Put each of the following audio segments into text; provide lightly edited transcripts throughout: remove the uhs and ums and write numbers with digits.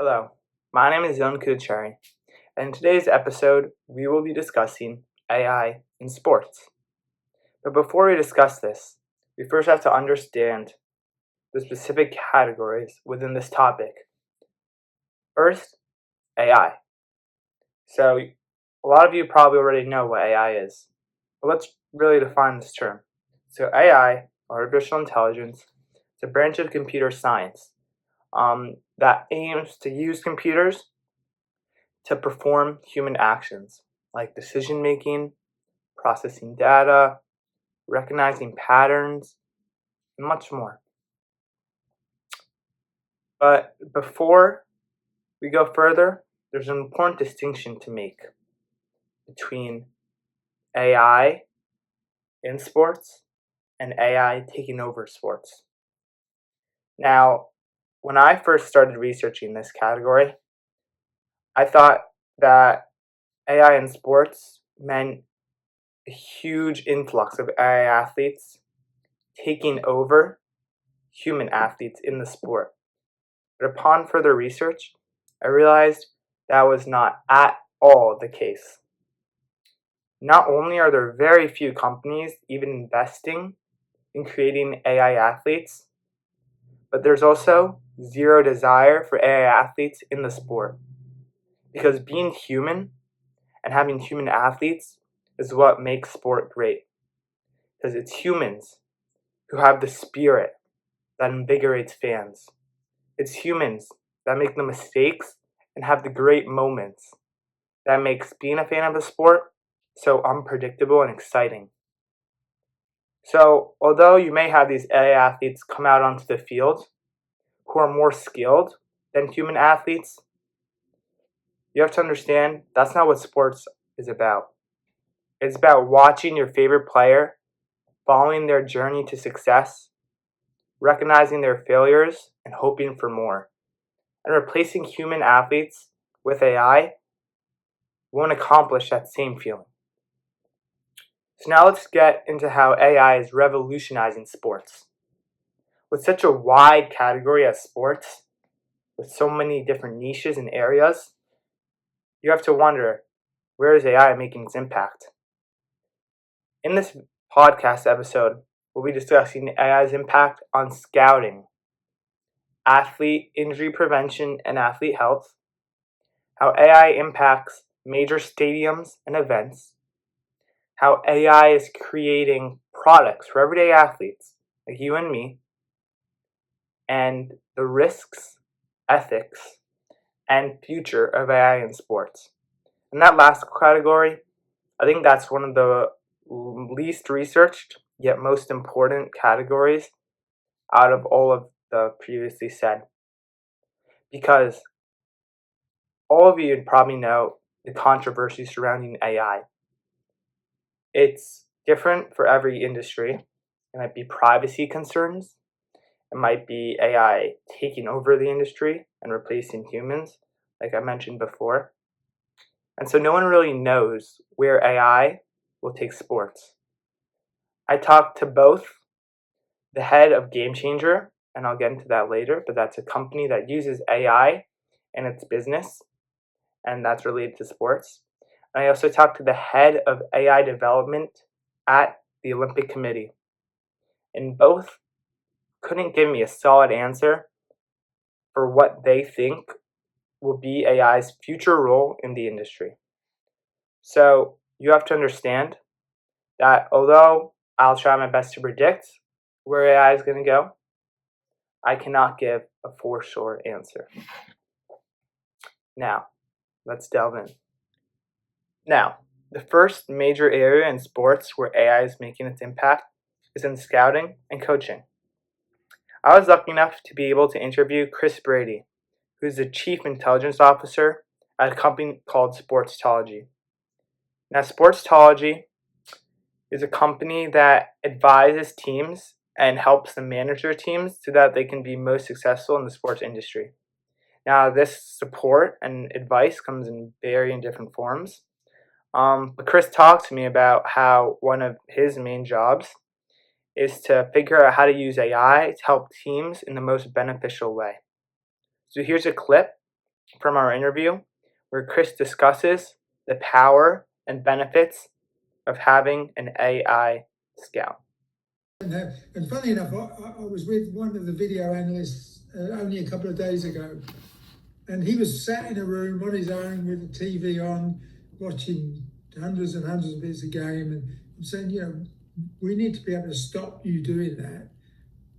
Hello, my name is Kutticherry, and in today's episode, we will be discussing AI in sports. But before we discuss this, we first have to understand the specific categories within this topic. First, AI. So, a lot of you probably already know what AI is, but let's really define this term. So, AI, artificial intelligence, is a branch of computer science that aims to use computers to perform human actions like decision making, processing data, recognizing patterns, and much more. But before we go further, there's an important distinction to make between AI in sports and AI taking over sports. Now, when I first started researching this category, I thought that AI in sports meant a huge influx of AI athletes taking over human athletes in the sport. But upon further research, I realized that was not at all the case. Not only are there very few companies even investing in creating AI athletes, but there's also zero desire for AI athletes in the sport. Because being human and having human athletes is what makes sport great. Because it's humans who have the spirit that invigorates fans. It's humans that make the mistakes and have the great moments that makes being a fan of a sport so unpredictable and exciting. So, although you may have these AI athletes come out onto the field who are more skilled than human athletes, you have to understand that's not what sports is about. It's about watching your favorite player, following their journey to success, recognizing their failures, and hoping for more. And replacing human athletes with AI won't accomplish that same feeling. So now let's get into how AI is revolutionizing sports. With such a wide category as sports, with so many different niches and areas, you have to wonder, where is AI making its impact? In this podcast episode, we'll be discussing AI's impact on scouting, athlete injury prevention and athlete health, how AI impacts major stadiums and events, how AI is creating products for everyday athletes like you and me, and the risks, ethics, and future of AI in sports. And that last category, I think that's one of the least researched yet most important categories out of all of the previously said. Because all of you probably know the controversy surrounding AI. It's different for every industry. It might be privacy concerns. It might be AI taking over the industry and replacing humans, like I mentioned before. And so no one really knows where AI will take sports. I talked to both the head of Gamechanger, and I'll get into that later, but that's a company that uses AI in its business, and that's related to sports. And I also talked to the head of AI development at the Olympic Committee, and both couldn't give me a solid answer for what they think will be AI's future role in the industry. So you have to understand that although I'll try my best to predict where AI is going to go, I cannot give a for sure answer. Now, let's delve in. Now, the first major area in sports where AI is making its impact is in scouting and coaching. I was lucky enough to be able to interview Chris Brady, who's the Chief Intelligence Officer at a company called Sportsology. Now, Sportsology is a company that advises teams and helps them manage their teams so that they can be most successful in the sports industry. Now, this support and advice comes in varying different forms. But Chris talked to me about how one of his main jobs is to figure out how to use AI to help teams in the most beneficial way. So here's a clip from our interview where Chris discusses the power and benefits of having an AI scout. And funny enough, I was with one of the video analysts only a couple of days ago, and he was sat in a room on his own with the TV on, watching hundreds and hundreds of bits of game. And I'm saying, we need to be able to stop you doing that.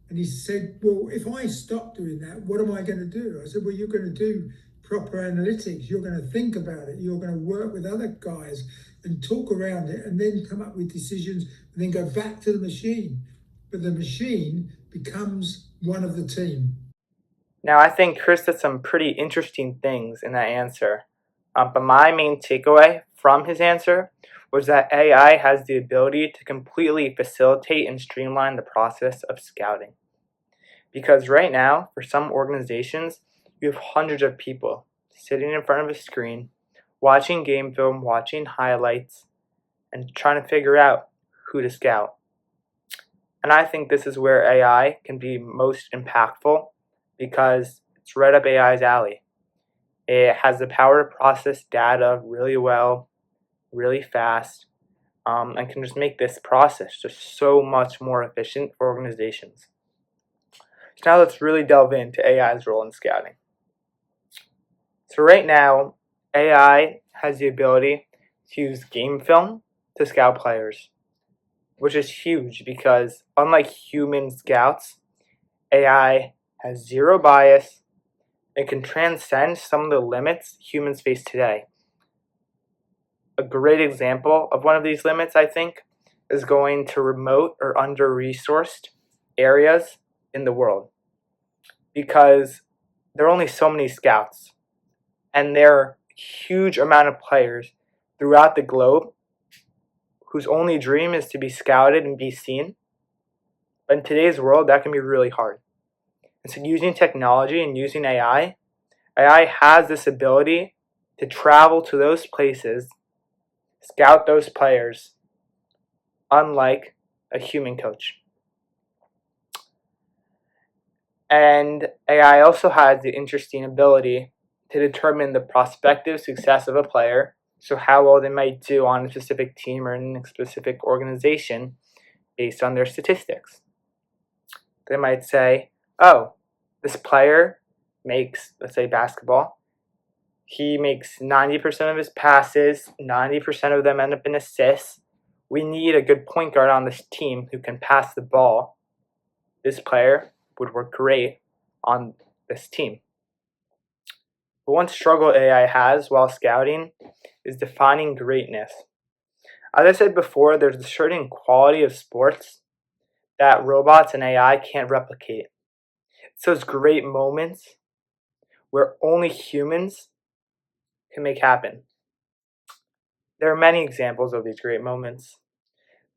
And he said, well, if I stop doing that, what am I going to do? I said, well, you're going to do proper analytics. You're going to think about it. You're going to work with other guys and talk around it and then come up with decisions and then go back to the machine. But the machine becomes one of the team. Now, I think Chris did some pretty interesting things in that answer. But my main takeaway from his answer was that AI has the ability to completely facilitate and streamline the process of scouting. Because right now, for some organizations, you have hundreds of people sitting in front of a screen, watching game film, watching highlights, and trying to figure out who to scout. And I think this is where AI can be most impactful because it's right up AI's alley. It has the power to process data really well, really fast, and can just make this process just so much more efficient for organizations. So now let's really delve into AI's role in scouting. So right now, AI has the ability to use game film to scout players, which is huge because unlike human scouts, AI has zero bias and can transcend some of the limits humans face today. A great example of one of these limits, I think, is going to remote or under-resourced areas in the world because there are only so many scouts and there are a huge amount of players throughout the globe whose only dream is to be scouted and be seen. But in today's world, that can be really hard. And so using technology and using AI has this ability to travel to those places, scout those players, unlike a human coach. And AI also has the interesting ability to determine the prospective success of a player, so how well they might do on a specific team or in a specific organization based on their statistics. They might say, oh, this player makes, let's say basketball, he makes 90% of his passes, 90% of them end up in assists. We need a good point guard on this team who can pass the ball. This player would work great on this team. But one struggle AI has while scouting is defining greatness. As I said before, there's a certain quality of sports that robots and AI can't replicate. It's those great moments where only humans can make happen. There are many examples of these great moments.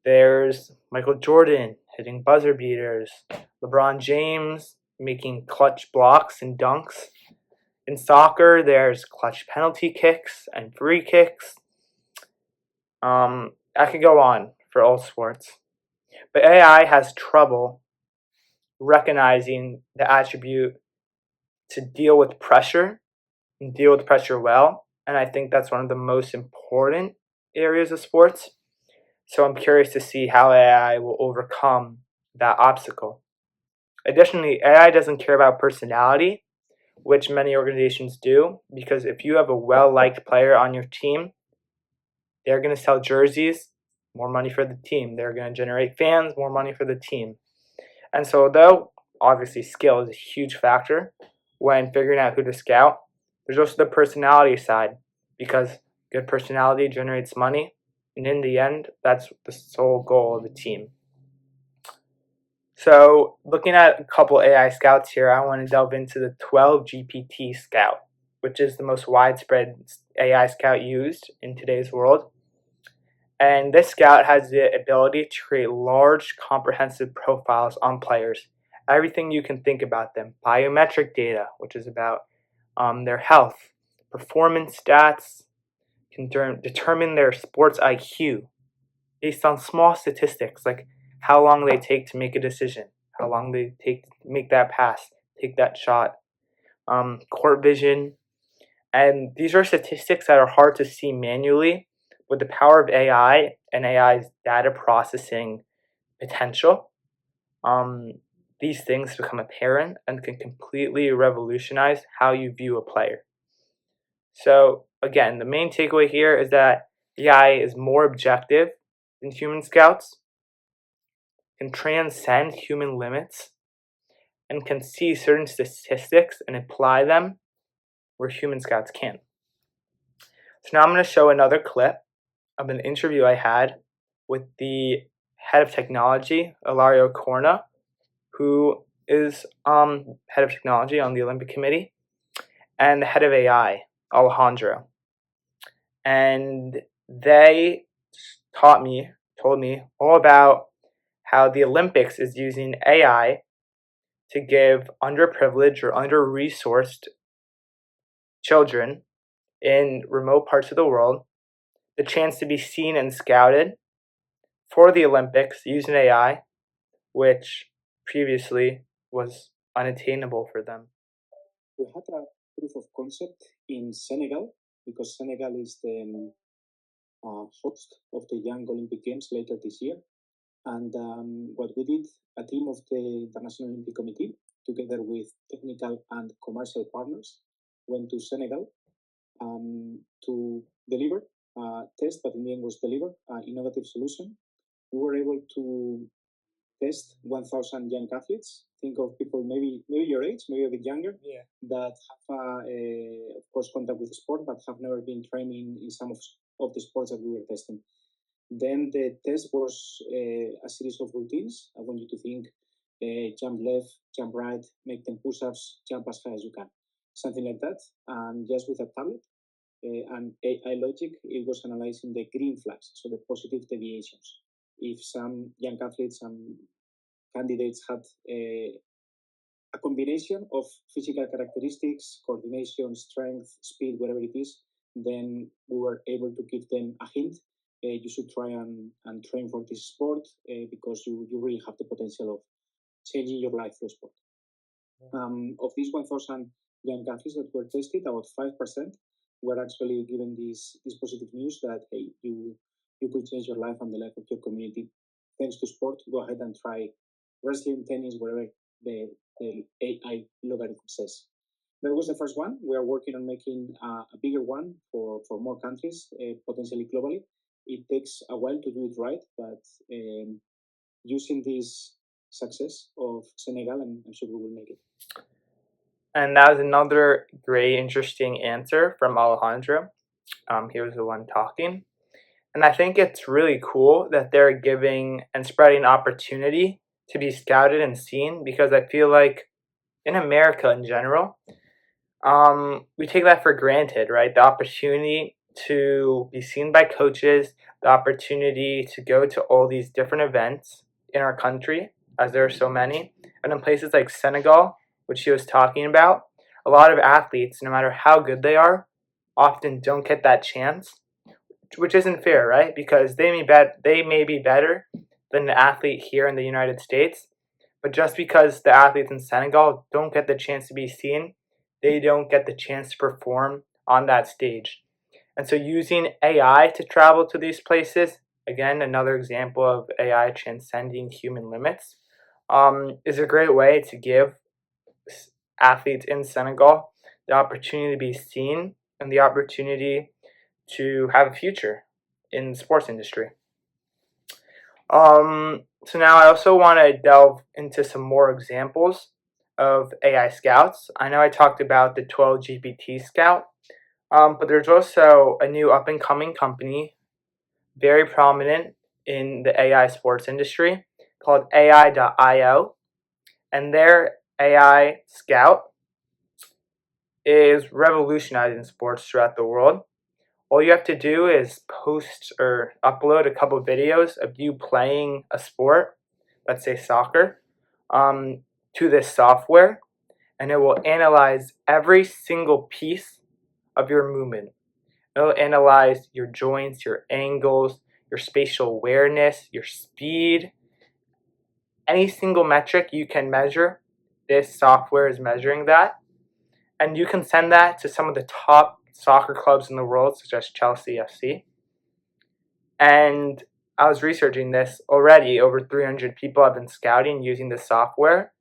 There's Michael Jordan hitting buzzer beaters, LeBron James making clutch blocks and dunks. In soccer, there's clutch penalty kicks and free kicks. I could go on for all sports. But AI has trouble recognizing the attribute to deal with pressure and deal with pressure well. And I think that's one of the most important areas of sports. So I'm curious to see how AI will overcome that obstacle. Additionally, AI doesn't care about personality, which many organizations do, because if you have a well-liked player on your team, they're going to sell jerseys, more money for the team. They're going to generate fans, more money for the team. And so though obviously skill is a huge factor when figuring out who to scout, there's also the personality side, because good personality generates money, and in the end, that's the sole goal of the team. So looking at a couple AI scouts here, I want to delve into the 12GPT scout, which is the most widespread AI scout used in today's world. And this scout has the ability to create large, comprehensive profiles on players. Everything you can think about them. Biometric data, which is about their health. Performance stats can determine their sports IQ based on small statistics like how long they take to make a decision, how long they take to make that pass, take that shot. Court vision, And these are statistics that are hard to see manually. With the power of AI and AI's data processing potential, these things become apparent and can completely revolutionize how you view a player. So again, the main takeaway here is that AI is more objective than human scouts, can transcend human limits, and can see certain statistics and apply them where human scouts can't. So now I'm going to show another clip of an interview I had with the head of technology, Ilario Corna, who is head of technology on the Olympic Committee, and the head of AI, Alejandro. And they told me all about how the Olympics is using AI to give underprivileged or under-resourced children in remote parts of the world the chance to be seen and scouted for the Olympics using AI, which previously was unattainable for them. We had a proof of concept in Senegal because Senegal is the host of the Young Olympic Games later this year. And what we did, a team of the International Olympic Committee, together with technical and commercial partners, went to Senegal to deliver a test, but in the end was delivered an innovative solution. We were able to test 1,000 young athletes. Think of people maybe your age, maybe a bit younger, that have, of course, contact with the sport, but have never been training in some of the sports that we were testing. Then the test was a series of routines. I want you to think jump left, jump right, make 10 push-ups, jump as high as you can, something like that. And just with a tablet and AI logic, it was analyzing the green flags, so the positive deviations. If some young athletes, some candidates had a combination of physical characteristics, coordination, strength, speed, whatever it is, then we were able to give them a hint. You should try and train for this sport because you really have the potential of changing your life through sport. Of these 1,000 young athletes that were tested, about 5% were actually given this positive news that, hey, you could change your life and the life of your community thanks to sport. Go ahead and try wrestling, tennis, whatever the AI logarithm says. That was the first one. We are working on making a bigger one for more countries, potentially globally. It takes a while to do it right, but using this success of Senegal, I'm sure we will make it. And that was another great, interesting answer from Alejandro. He was the one talking. And I think it's really cool that they're giving and spreading opportunity to be scouted and seen, because I feel like in America in general, we take that for granted, right? The opportunity to be seen by coaches, the opportunity to go to all these different events in our country, as there are so many. And in places like Senegal, which he was talking about, a lot of athletes, no matter how good they are, often don't get that chance, which isn't fair, right? Because they may be better than the athlete here in the United States, but just because the athletes in Senegal don't get the chance to be seen, they don't get the chance to perform on that stage. And so using AI to travel to these places, again, another example of AI transcending human limits, is a great way to give athletes in Senegal the opportunity to be seen and the opportunity to have a future in the sports industry. So now I also want to delve into some more examples of AI scouts. I know I talked about the 12GPT scout, but there's also a new up-and-coming company, very prominent in the AI sports industry, called AI.io, and their AI scout is revolutionizing sports throughout the world. All you have to do is post or upload a couple of videos of you playing a sport, let's say soccer, to this software, and it will analyze every single piece of your movement. It will analyze your joints, your angles, your spatial awareness, your speed. Any single metric you can measure, this software is measuring that. And you can send that to some of the top soccer clubs in the world, such as Chelsea FC. And I was researching this already. Over 300 people have been scouting using this software.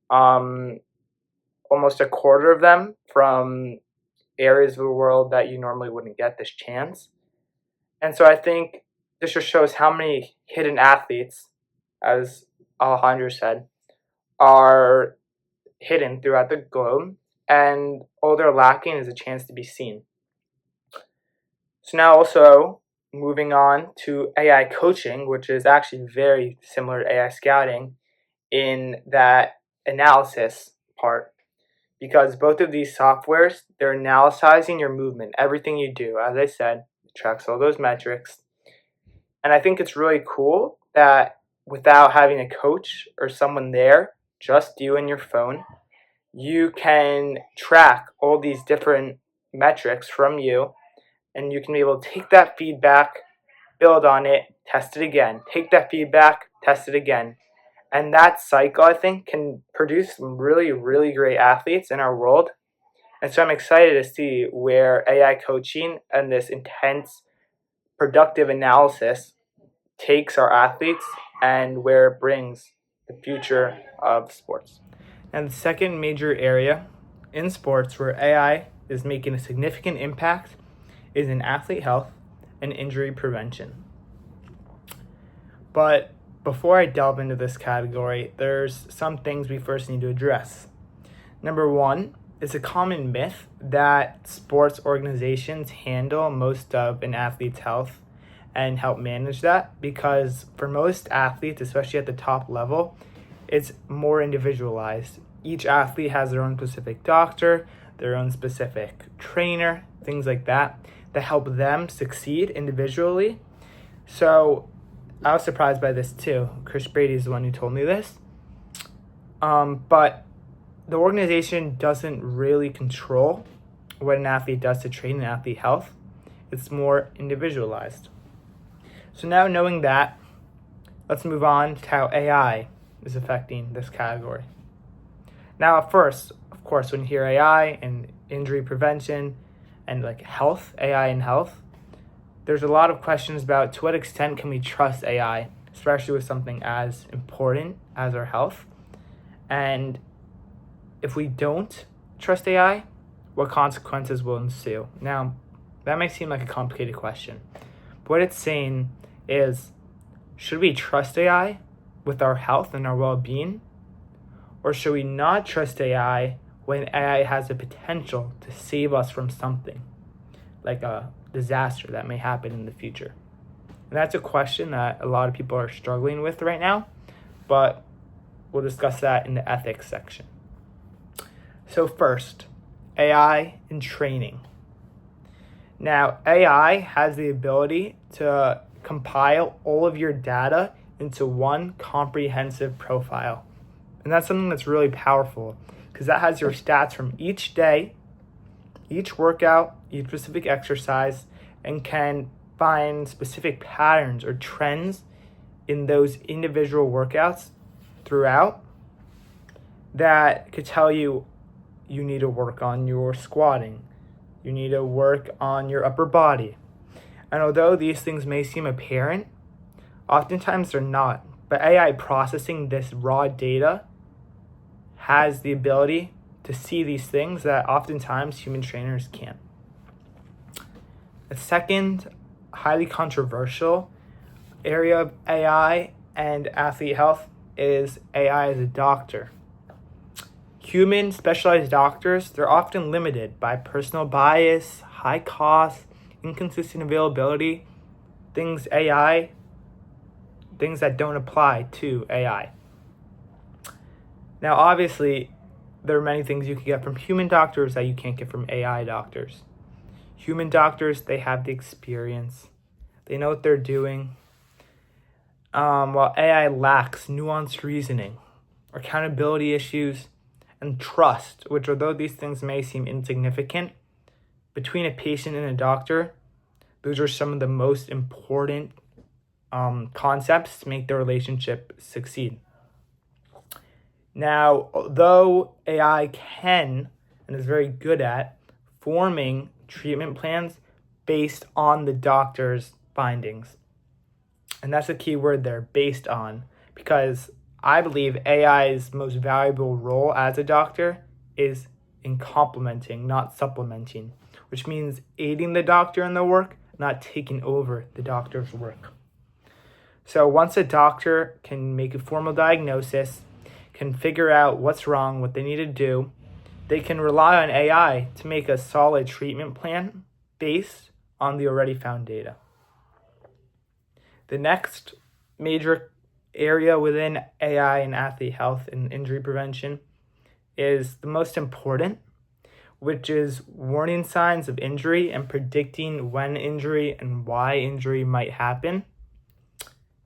Almost a quarter of them from areas of the world that you normally wouldn't get this chance. And so I think this just shows how many hidden athletes, as Alejandro said, are hidden throughout the globe, and all they're lacking is a chance to be seen. So now also moving on to AI coaching, which is actually very similar to AI scouting in that analysis part, because both of these softwares, they're analyzing your movement, everything you do. As I said, it tracks all those metrics. And I think it's really cool that without having a coach or someone there, just you and your phone, you can track all these different metrics from you, and you can be able to take that feedback, build on it, test it again, take that feedback, test it again. And that cycle, I think, can produce some really, really great athletes in our world. And so I'm excited to see where AI coaching and this intense, productive analysis takes our athletes and where it brings the future of sports. And the second major area in sports where AI is making a significant impact is in athlete health and injury prevention. But before I delve into this category, there's some things we first need to address. Number one, it's a common myth that sports organizations handle most of an athlete's health and help manage that, because for most athletes, especially at the top level, it's more individualized. Each athlete has their own specific doctor, their own specific trainer, things like that help them succeed individually. So I was surprised by this too. Chris Brady is the one who told me this. But the organization doesn't really control what an athlete does to train an athlete health. It's more individualized. So now knowing that, let's move on to how AI is affecting this category. Now, at first, of course, when you hear AI and injury prevention and like health, AI and health, there's a lot of questions about to what extent can we trust AI, especially with something as important as our health. And if we don't trust AI, what consequences will ensue? Now, that may seem like a complicated question. But what it's saying is, should we trust AI with our health and our well-being? Or should we not trust AI when AI has the potential to save us from something, like a disaster that may happen in the future? And that's a question that a lot of people are struggling with right now, but we'll discuss that in the ethics section. So first, AI and training. Now, AI has the ability to compile all of your data into one comprehensive profile. And that's something that's really powerful, because that has your stats from each day, each workout, each specific exercise, and can find specific patterns or trends in those individual workouts throughout that could tell you you need to work on your squatting, you need to work on your upper body. And although these things may seem apparent, oftentimes they're not. But AI processing this raw data has the ability to see these things that oftentimes human trainers can't. The second highly controversial area of AI and athlete health is AI as a doctor. Human specialized doctors, they're often limited by personal bias, high cost, inconsistent availability, things that don't apply to AI. Now, obviously, there are many things you can get from human doctors that you can't get from AI doctors. Human doctors, they have the experience. They know what they're doing. While AI lacks nuanced reasoning, accountability issues, and trust, which although these things may seem insignificant, between a patient and a doctor, those are some of the most important concepts to make the relationship succeed. Now, although AI can and is very good at forming treatment plans based on the doctor's findings. And that's a key word there, based on, because I believe AI's most valuable role as a doctor is in complementing, not supplementing, which means aiding the doctor in the work, not taking over the doctor's work. So once a doctor can make a formal diagnosis, can figure out what's wrong, what they need to do, they can rely on AI to make a solid treatment plan based on the already found data. The next major area within AI and athlete health and injury prevention is the most important, which is warning signs of injury and predicting when injury and why injury might happen.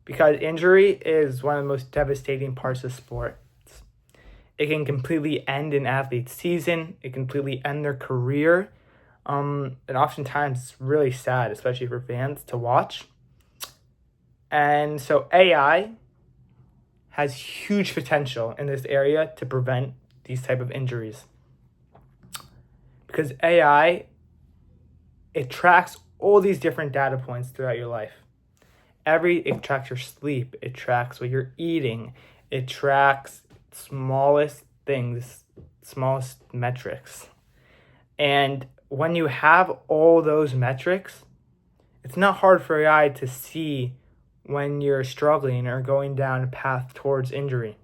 Because injury is one of the most devastating parts of sports. It can completely end an athlete's season. It can completely end their career. And oftentimes it's really sad, especially for fans, to watch. And so AI has huge potential in this area to prevent these type of injuries. Because AI, it tracks all these different data points throughout your life. It tracks your sleep, it tracks what you're eating, it tracks smallest things, smallest metrics. And when you have all those metrics, it's not hard for AI to see when you're struggling or going down a path towards injury.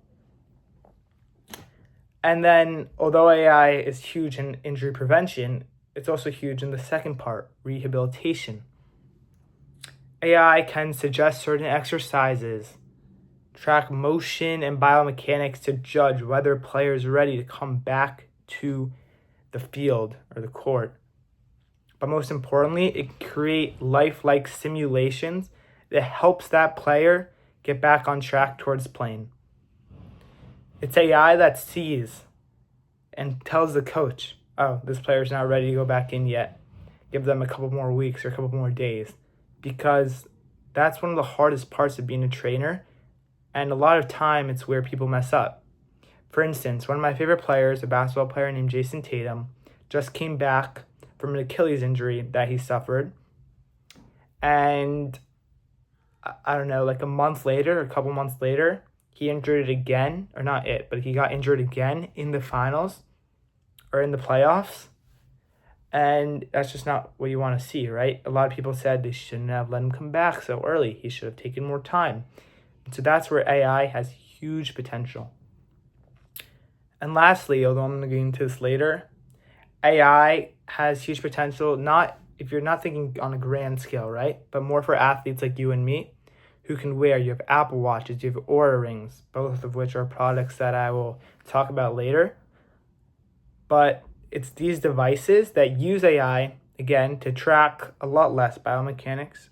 And then, although AI is huge in injury prevention, it's also huge in the second part, rehabilitation. AI can suggest certain exercises, track motion and biomechanics to judge whether a player is ready to come back to the field or the court. But most importantly, it creates lifelike simulations that helps that player get back on track towards playing. It's AI that sees and tells the coach, oh, this player's not ready to go back in yet. Give them a couple more weeks or a couple more days. Because that's one of the hardest parts of being a trainer. And a lot of time, it's where people mess up. For instance, one of my favorite players, a basketball player named Jason Tatum, just came back from an Achilles injury that he suffered. And I don't know, like a couple months later, he injured it again, or not it, but he got injured again in the finals or in the playoffs. And that's just not what you want to see, right? A lot of people said they shouldn't have let him come back so early. He should have taken more time. And so that's where AI has huge potential. And lastly, although I'm going to get into this later, AI has huge potential, not if you're not thinking on a grand scale, right? But more for athletes like you and me who can wear. You have Apple Watches, you have Oura Rings, both of which are products that I will talk about later. But it's these devices that use AI, again, to track a lot less biometrics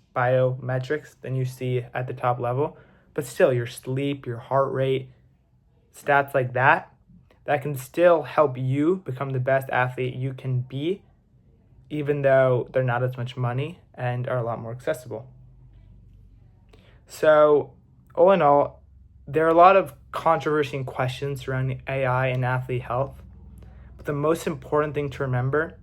than you see at the top level. But still, your sleep, your heart rate, stats like that can still help you become the best athlete you can be, even though they're not as much money and are a lot more accessible. So, all in all, there are a lot of controversy and questions surrounding AI and athlete health. But the most important thing to remember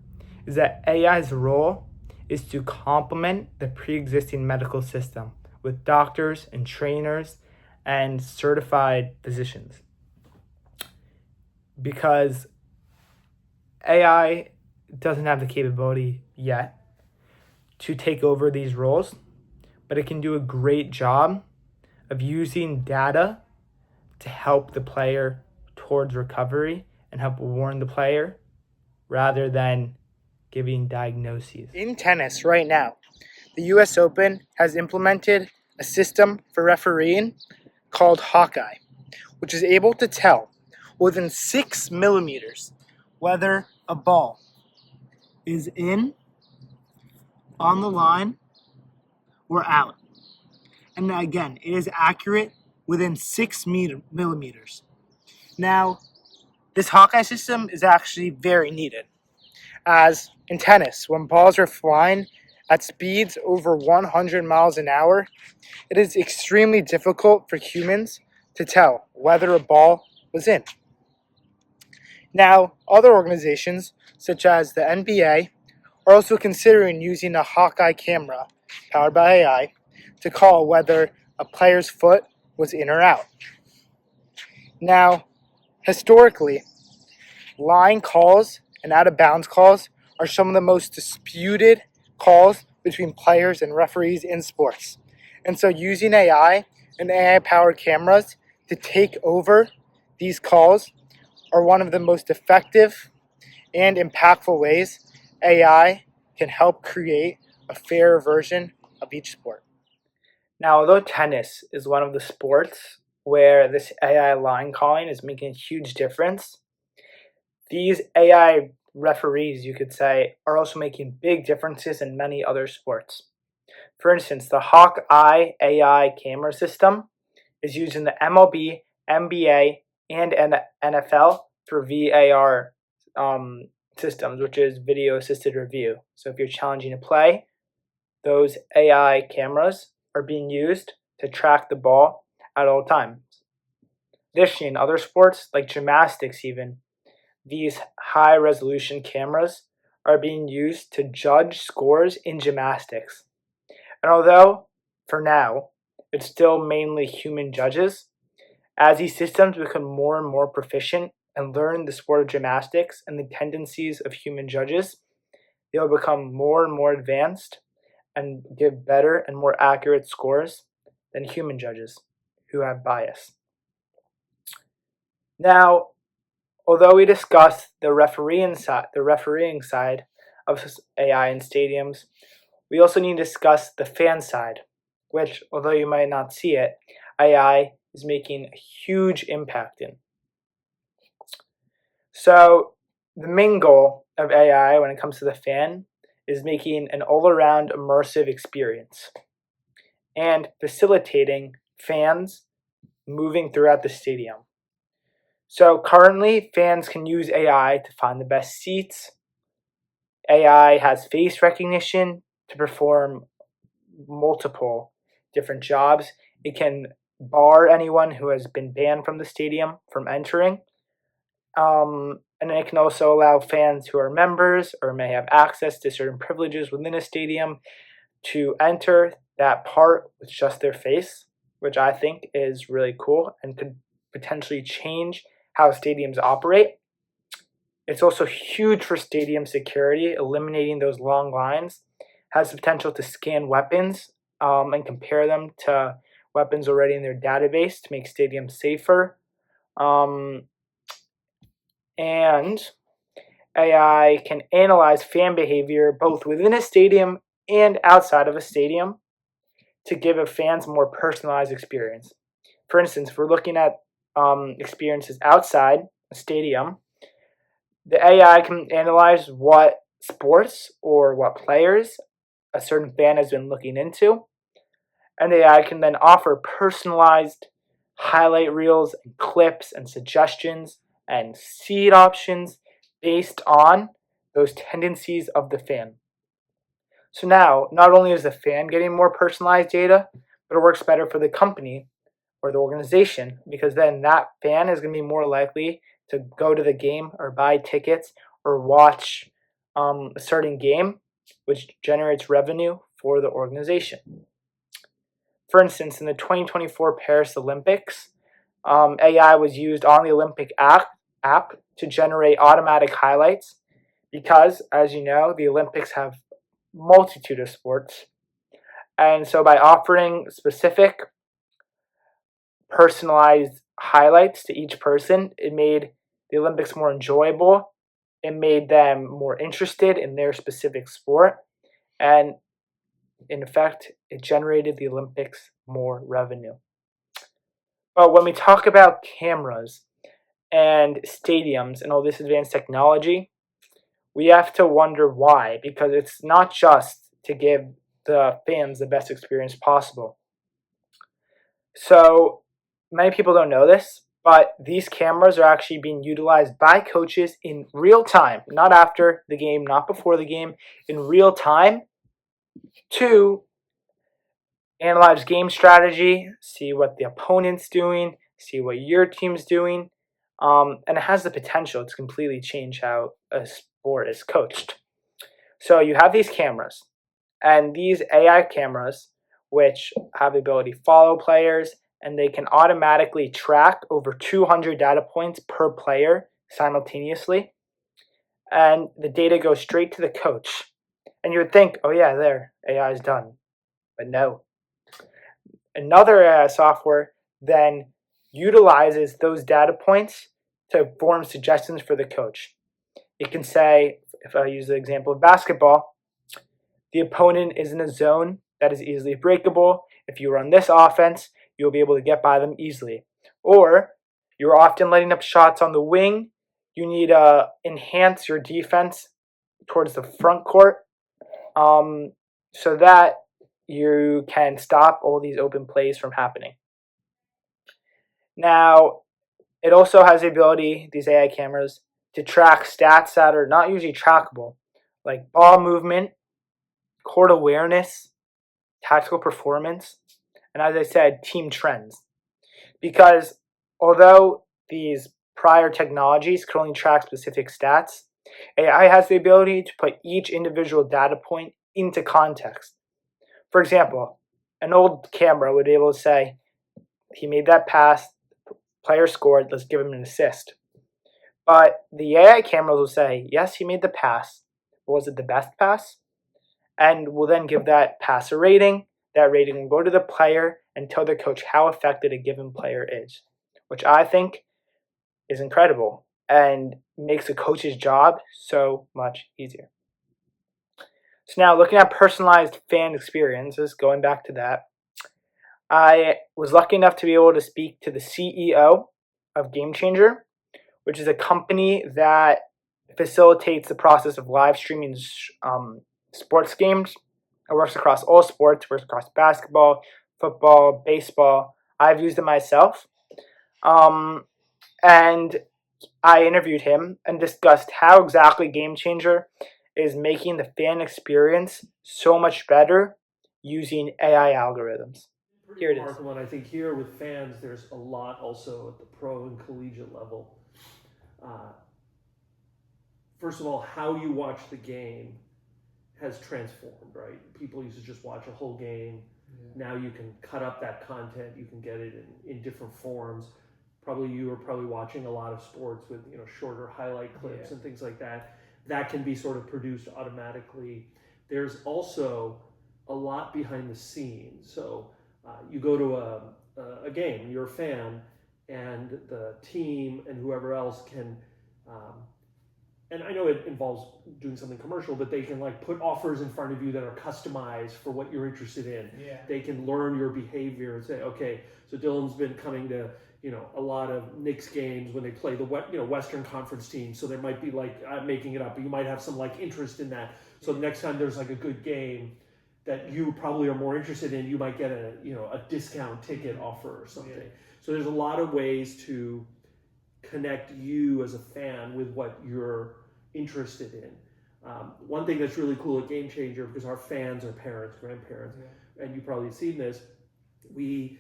is that AI's role is to complement the pre-existing medical system with doctors and trainers and certified physicians. Because AI doesn't have the capability yet to take over these roles, but it can do a great job of using data to help the player towards recovery and help warn the player rather than giving diagnoses. In tennis right now, the US Open has implemented a system for refereeing called Hawkeye, which is able to tell within 6 millimeters whether a ball is in, on the line, or out. And again, it is accurate within 6 millimeters. Now, this Hawkeye system is actually very needed, as in tennis, when balls are flying at speeds over 100 miles an hour, it is extremely difficult for humans to tell whether a ball was in. Now, other organizations, such as the NBA are also considering using a Hawkeye camera powered by AI to call whether a player's foot was in or out. Now, historically, line calls and out of bounds calls are some of the most disputed calls between players and referees in sports. And so using AI and AI powered cameras to take over these calls are one of the most effective and impactful ways AI can help create a fair version of each sport. Now, although tennis is one of the sports where this AI line calling is making a huge difference, these AI referees, you could say, are also making big differences in many other sports. For instance, the Hawkeye AI camera system is used in the MLB, NBA, and NFL for VAR systems, which is video assisted review. So if you're challenging a play, those AI cameras are being used to track the ball at all times. Additionally, in other sports, like gymnastics even, these high resolution cameras are being used to judge scores in gymnastics. And although, for now, it's still mainly human judges, as these systems become more and more proficient and learn the sport of gymnastics and the tendencies of human judges, they'll become more and more advanced and give better and more accurate scores than human judges who have bias. Now, although we discussed the refereeing side of AI in stadiums, we also need to discuss the fan side, which, although you might not see it, AI is making a huge impact in. So, the main goal of AI when it comes to the fan is making an all-around immersive experience and facilitating fans moving throughout the stadium. So currently, fans can use AI to find the best seats. AI has face recognition to perform multiple different jobs. It can bar anyone who has been banned from the stadium from entering. And it can also allow fans who are members or may have access to certain privileges within a stadium to enter that part with just their face, which I think is really cool and could potentially change how stadiums operate. It's also huge for stadium security. Eliminating those long lines has the potential to scan weapons and compare them to weapons already in their database to make stadiums safer. And AI can analyze fan behavior both within a stadium and outside of a stadium to give a fans more personalized experience. For instance, if we're looking at experiences outside a stadium, the AI can analyze what sports or what players a certain fan has been looking into, and the AI can then offer personalized highlight reels and clips and suggestions and seed options based on those tendencies of the fan. So now, not only is the fan getting more personalized data, but it works better for the company or the organization because then that fan is going to be more likely to go to the game or buy tickets or watch a certain game, which generates revenue for the organization. For instance, in the 2024 Paris Olympics, AI was used on the Olympic app to generate automatic highlights because, as you know, the Olympics have multitude of sports. And so by offering specific personalized highlights to each person, it made the Olympics more enjoyable. It made them more interested in their specific sport. And in effect, it generated the Olympics more revenue. But when we talk about cameras and stadiums and all this advanced technology, we have to wonder why, because it's not just to give the fans the best experience possible. So many people don't know this, but these cameras are actually being utilized by coaches in real time, not after the game, not before the game, in real time to analyze game strategy, see what the opponent's doing, see what your team's doing, and it has the potential to completely change how a sport is coached. So you have these cameras, and these AI cameras, which have the ability to follow players, and they can automatically track over 200 data points per player simultaneously. And the data goes straight to the coach. And you would think, oh yeah, there, AI is done. But no. Another AI software then utilizes those data points to form suggestions for the coach. It can say, if I use the example of basketball, the opponent is in a zone that is easily breakable. If you run this offense, you'll be able to get by them easily. Or you're often letting up shots on the wing. You need to enhance your defense towards the front court so that you can stop all these open plays from happening. Now, it also has the ability, these AI cameras, to track stats that are not usually trackable, like ball movement, court awareness, tactical performance, and as I said, team trends. Because although these prior technologies could only track specific stats, AI has the ability to put each individual data point into context. For example, an old camera would be able to say, he made that pass, player scored, let's give him an assist. But the AI cameras will say, yes, he made the pass, but was it the best pass? And will then give that pass a rating. That rating will go to the player and tell the coach how effective a given player is, which I think is incredible and makes a coach's job so much easier. So now looking at personalized fan experiences, going back to that, I was lucky enough to be able to speak to the CEO of Gamechanger, which is a company that facilitates the process of live streaming sports games. It works across all sports, works across basketball, football, baseball. I've used it myself. And I interviewed him and discussed how exactly Gamechanger is making the fan experience so much better using AI algorithms. Here it is. Remarkable, and I think here with fans, there's a lot also at the pro and collegiate level. First of all, how you watch the game has transformed, right? People used to just watch a whole game. Yeah. Now you can cut up that content. You can get it in different forms. You are probably watching a lot of sports with shorter highlight clips and things like that. That can be sort of produced automatically. There's also a lot behind the scenes. So you go to a game, you're a fan, and the team and whoever else can. And I know it involves doing something commercial, but they can put offers in front of you that are customized for what you're interested in. Yeah. They can learn your behavior and say, okay, so Dylan's been coming to a lot of Knicks games when they play the Western Conference team. So there might be I'm making it up, but you might have some interest in that. So next time there's a good game that you probably are more interested in, you might get a discount ticket offer or something. Yeah. So there's a lot of ways to connect you as a fan with what you're interested in. One thing that's really cool at Gamechanger, because our fans are parents, grandparents, and you've probably seen this, we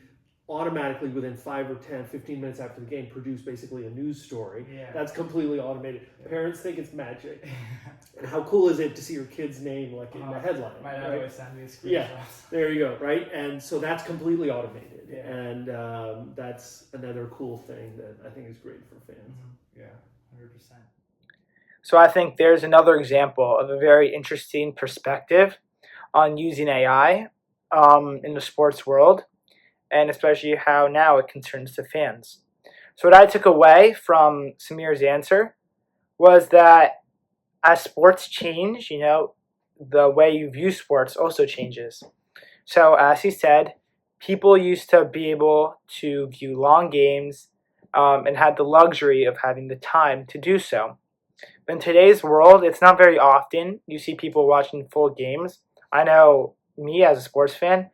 automatically within 5 or 10, 15 minutes after the game produce basically a news story. Yeah. That's completely automated. Yeah. Parents think it's magic. And how cool is it to see your kid's name in the headline? My dad always sends me screenshots. Yeah, there you go, right? And so that's completely automated. Yeah. And that's another cool thing that I think is great for fans. Mm-hmm. Yeah, 100%. So I think there's another example of a very interesting perspective on using AI in the sports world, and especially how now it concerns the fans. So what I took away from Samir's answer was that as sports change, the way you view sports also changes. So as he said, people used to be able to view long games and had the luxury of having the time to do so. But in today's world, it's not very often you see people watching full games. I know me as a sports fan,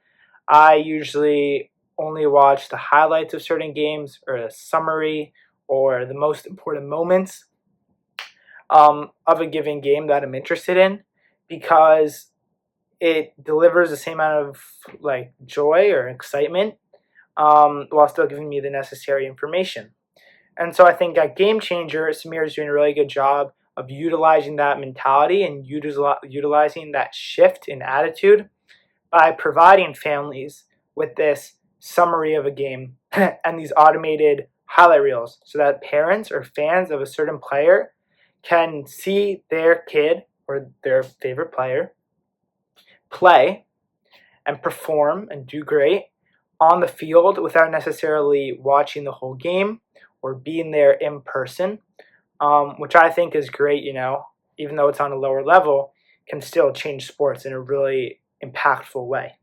I usually only watch the highlights of certain games or a summary or the most important moments of a given game that I'm interested in, because it delivers the same amount of joy or excitement while still giving me the necessary information. And so I think at Gamechanger, Samir is doing a really good job of utilizing that mentality and utilizing that shift in attitude by providing families with this summary of a game and these automated highlight reels so that parents or fans of a certain player can see their kid or their favorite player play and perform and do great on the field without necessarily watching the whole game or being there in person, which I think is great, even though it's on a lower level, can still change sports in a really impactful way.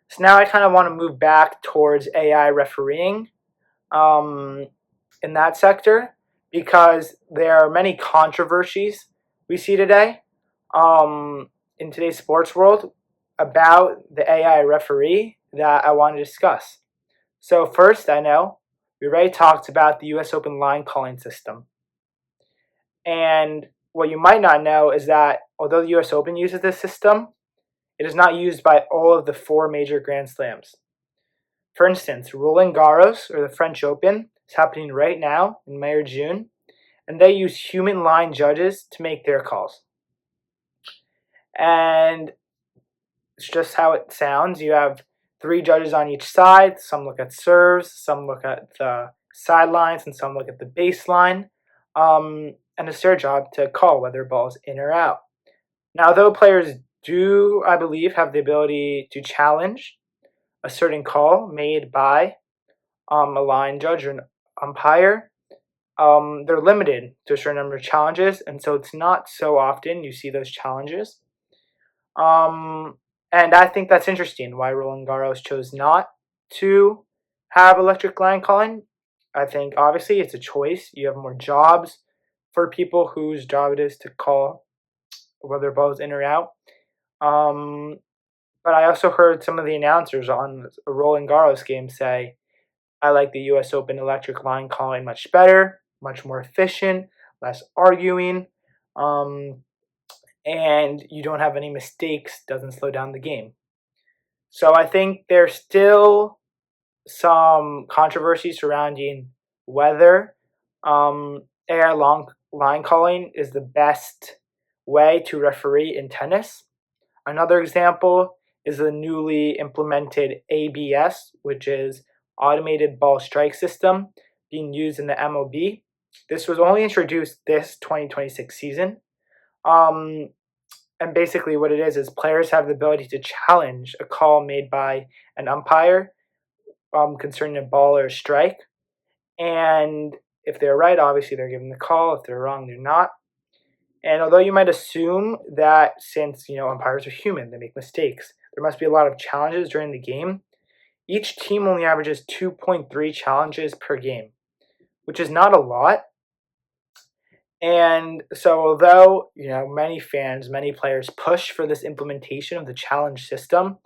So now I kind of want to move back towards AI refereeing in that sector because there are many controversies we see today in today's sports world about the AI referee that I want to discuss. So first, I know we already talked about the US Open line calling system. And what you might not know is that although the US Open uses this system, it is not used by all of the 4 major Grand Slams. For instance, Roland Garros, or the French Open, is happening right now in May or June, and they use human line judges to make their calls. And it's just how it sounds. You have 3 judges on each side. Some look at serves, some look at the sidelines, and some look at the baseline. And it's their job to call whether a ball is in or out. Now, though players do, I believe, have the ability to challenge a certain call made by a line judge or an umpire, they're limited to a certain number of challenges, and so it's not so often you see those challenges. And I think that's interesting why Roland Garros chose not to have electric line calling. I think obviously it's a choice. You have more jobs for people whose job it is to call whether a ball is in or out. But I also heard some of the announcers on a Roland Garros game say, I like the US Open electric line calling much better, much more efficient, less arguing, and you don't have any mistakes, doesn't slow down the game. So I think there's still some controversy surrounding whether air long line calling is the best way to referee in tennis. Another example is the newly implemented ABS, which is automated ball strike system being used in the MLB. This was only introduced this 2026 season. And basically what it is players have the ability to challenge a call made by an umpire concerning a ball or a strike. And if they're right, obviously they're given the call. If they're wrong, they're not. And although you might assume that since, umpires are human, they make mistakes, there must be a lot of challenges during the game. Each team only averages 2.3 challenges per game, which is not a lot. And so although, many fans, many players push for this implementation of the challenge system,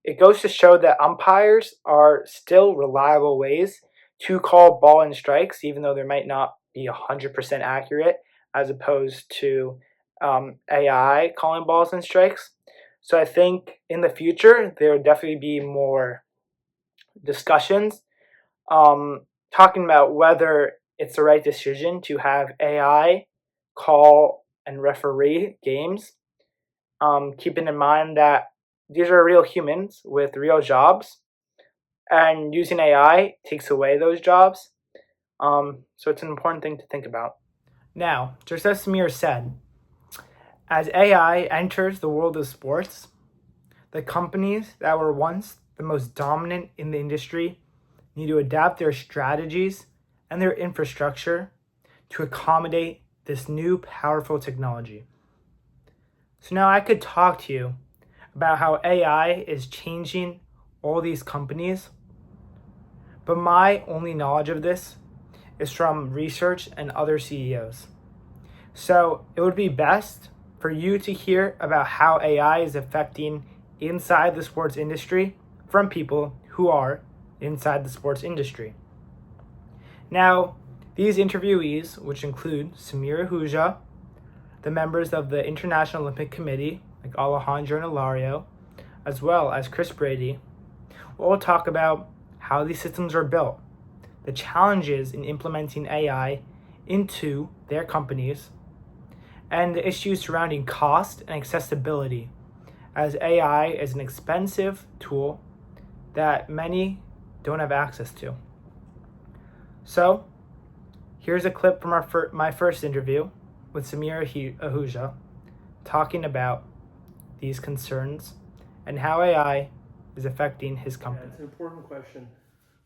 it goes to show that umpires are still reliable ways to call ball and strikes, even though there might not be 100% accurate, as opposed to AI calling balls and strikes. So I think in the future, there will definitely be more discussions talking about whether it's the right decision to have AI call and referee games, keeping in mind that these are real humans with real jobs, and using AI takes away those jobs. So it's an important thing to think about. Now, just as Samir said, as AI enters the world of sports, the companies that were once the most dominant in the industry need to adapt their strategies and their infrastructure to accommodate this new powerful technology. So now I could talk to you about how AI is changing all these companies, but my only knowledge of this is from research and other CEOs. So it would be best for you to hear about how AI is affecting inside the sports industry from people who are inside the sports industry. Now, these interviewees, which include Samir Ahuja, the members of the International Olympic Committee, like Alejandro and Ilario, as well as Chris Brady, will all talk about how these systems are built, the challenges in implementing AI into their companies and the issues surrounding cost and accessibility, as AI is an expensive tool that many don't have access to. So, here's a clip from my first interview with Samir Ahuja talking about these concerns and how AI is affecting his company. Yeah, it's an important question.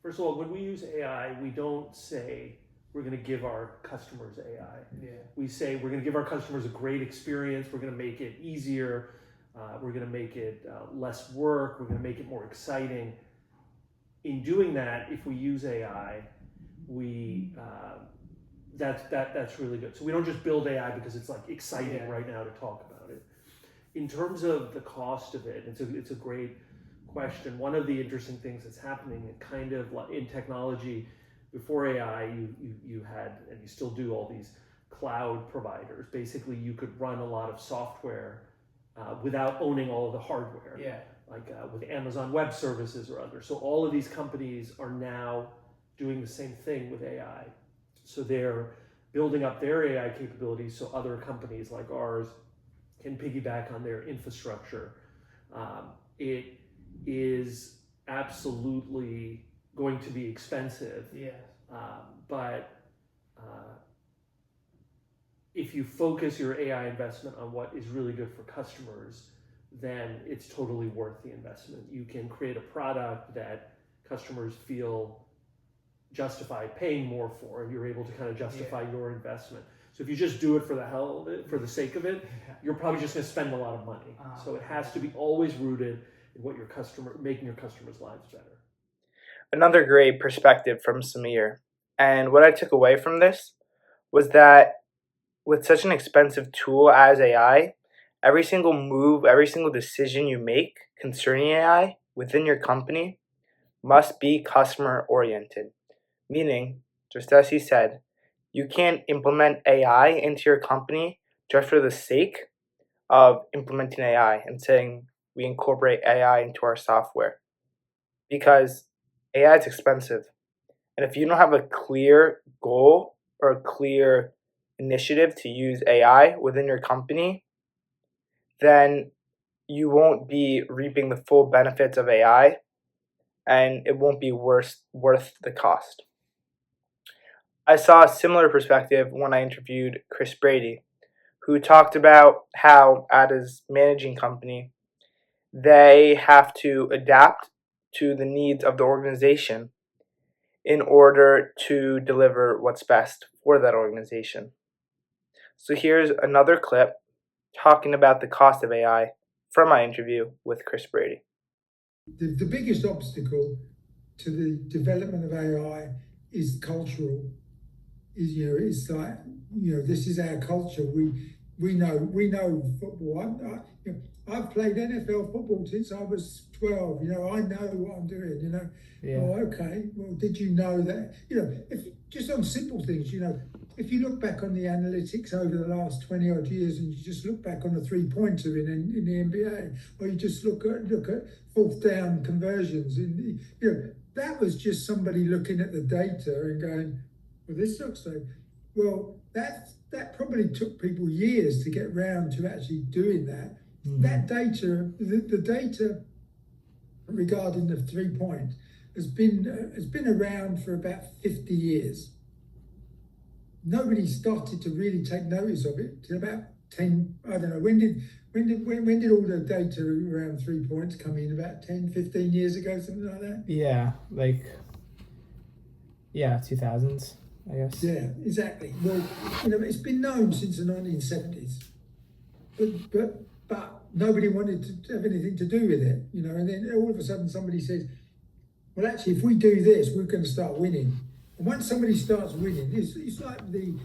First of all, when we use AI, we don't say we're going to give our customers AI. Yeah. We say we're going to give our customers a great experience. We're going to make it easier. We're going to make it less work. We're going to make it more exciting. In doing that, if we use AI, that's really good. So we don't just build AI because it's like exciting right now to talk about it. In terms of the cost of it, it's a great question. One of the interesting things that's happening kind of in technology, before AI, you had, and you still do, all these cloud providers. Basically, you could run a lot of software without owning all of the hardware. Yeah. Like with Amazon Web Services or others. So all of these companies are now doing the same thing with AI. So they're building up their AI capabilities so other companies like ours can piggyback on their infrastructure. It is absolutely going to be expensive. Yeah. But if you focus your AI investment on what is really good for customers, then it's totally worth the investment. You can create a product that customers feel justified paying more for, and you're able to kind of justify your investment. So if you just do it for the hell of it, for the sake of it, you're probably just going to spend a lot of money. So it has to be always rooted in what making your customers' lives better. Another great perspective from Samir. And what I took away from this was that with such an expensive tool as AI, every single move, every single decision you make concerning AI within your company must be customer oriented. Meaning, just as he said, you can't implement AI into your company just for the sake of implementing AI and saying we incorporate AI into our software. Because AI is expensive. And if you don't have a clear goal or a clear initiative to use AI within your company, then you won't be reaping the full benefits of AI, and it won't be worth the cost. I saw a similar perspective when I interviewed Chris Brady, who talked about how at his managing company, they have to adapt to the needs of the organization in order to deliver what's best for that organization. So here's another clip talking about the cost of AI from my interview with Chris Brady. The biggest obstacle to the development of AI is cultural. It's like, this is our culture. We know football. I've played NFL football since I was 12. I know what I'm doing. Yeah. Oh, okay. Well, did you know that? If just on simple things. If you look back on the analytics over the last 20 odd years, and you just look back on the 3-pointer in the NBA, or you just look at fourth down conversions, that was just somebody looking at the data and going, well, this looks like. Well, that probably took people years to get round to actually doing that. Mm-hmm. That data, the data regarding the 3-point has been around for about 50 years. Nobody started to really take notice of it till about 10. I don't know, when did all the data around 3 points come in? About 10, 15 years ago, something like that. Yeah, 2000s, I guess. Yeah, exactly. Well, it's been known since the 1970s, but nobody wanted to have anything to do with it, And then all of a sudden, somebody says, "Well, actually, if we do this, we're going to start winning." And once somebody starts winning, it's like the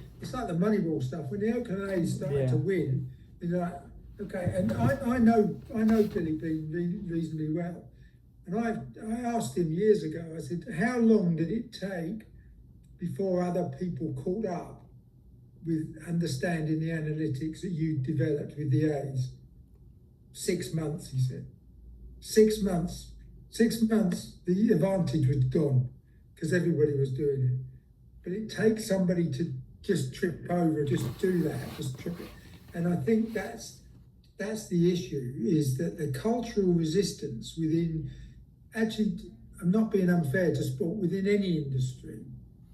Moneyball stuff. When the Oakland A's started to win, it's like, okay. And I know Billy Beane reasonably well, and I asked him years ago. I said, "How long did it take before other people caught up with understanding the analytics that you developed with the A's?" 6 months, he said. 6 months. 6 months, the advantage was gone because everybody was doing it. But it takes somebody to just trip over, just do that, just trip it. And I think that's the issue, is that the cultural resistance within, actually, I'm not being unfair to sport, within any industry,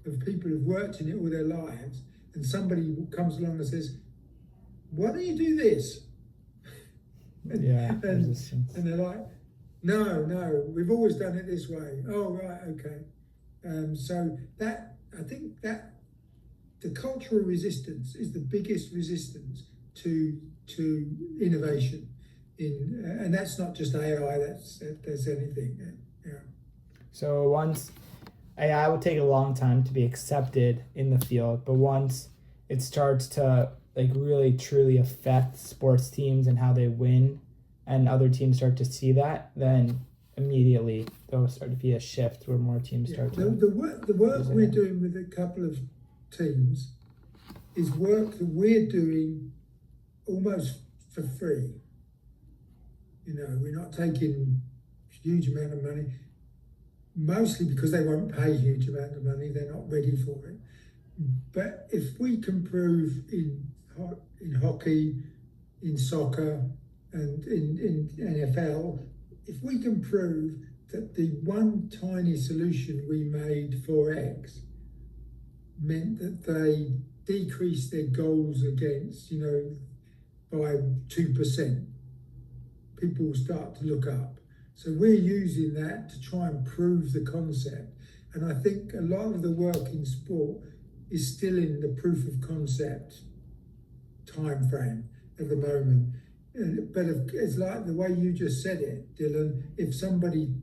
of people who've worked in it all their lives, and somebody comes along and says, why don't you do this? Yeah, and they're like, no, we've always done it this way. Oh, right, okay. So that, I think that the cultural resistance is the biggest resistance to innovation and that's not just AI. That's anything. Yeah. So once AI will take a long time to be accepted in the field, but once it starts to like really truly affect sports teams and how they win, and other teams start to see that, then immediately there'll start to be a shift where more teams start to. The work we're doing with a couple of teams is work that we're doing almost for free. You know, we're not taking a huge amount of money, mostly because they won't pay a huge amount of money. They're not ready for it. But if we can prove in hockey, in soccer, and in NFL, if we can prove that the one tiny solution we made for X meant that they decreased their goals against, by 2%, people will start to look up. So we're using that to try and prove the concept. And I think a lot of the work in sport is still in the proof of concept time frame at the moment. But it's like the way you just said it, Dylan, if somebody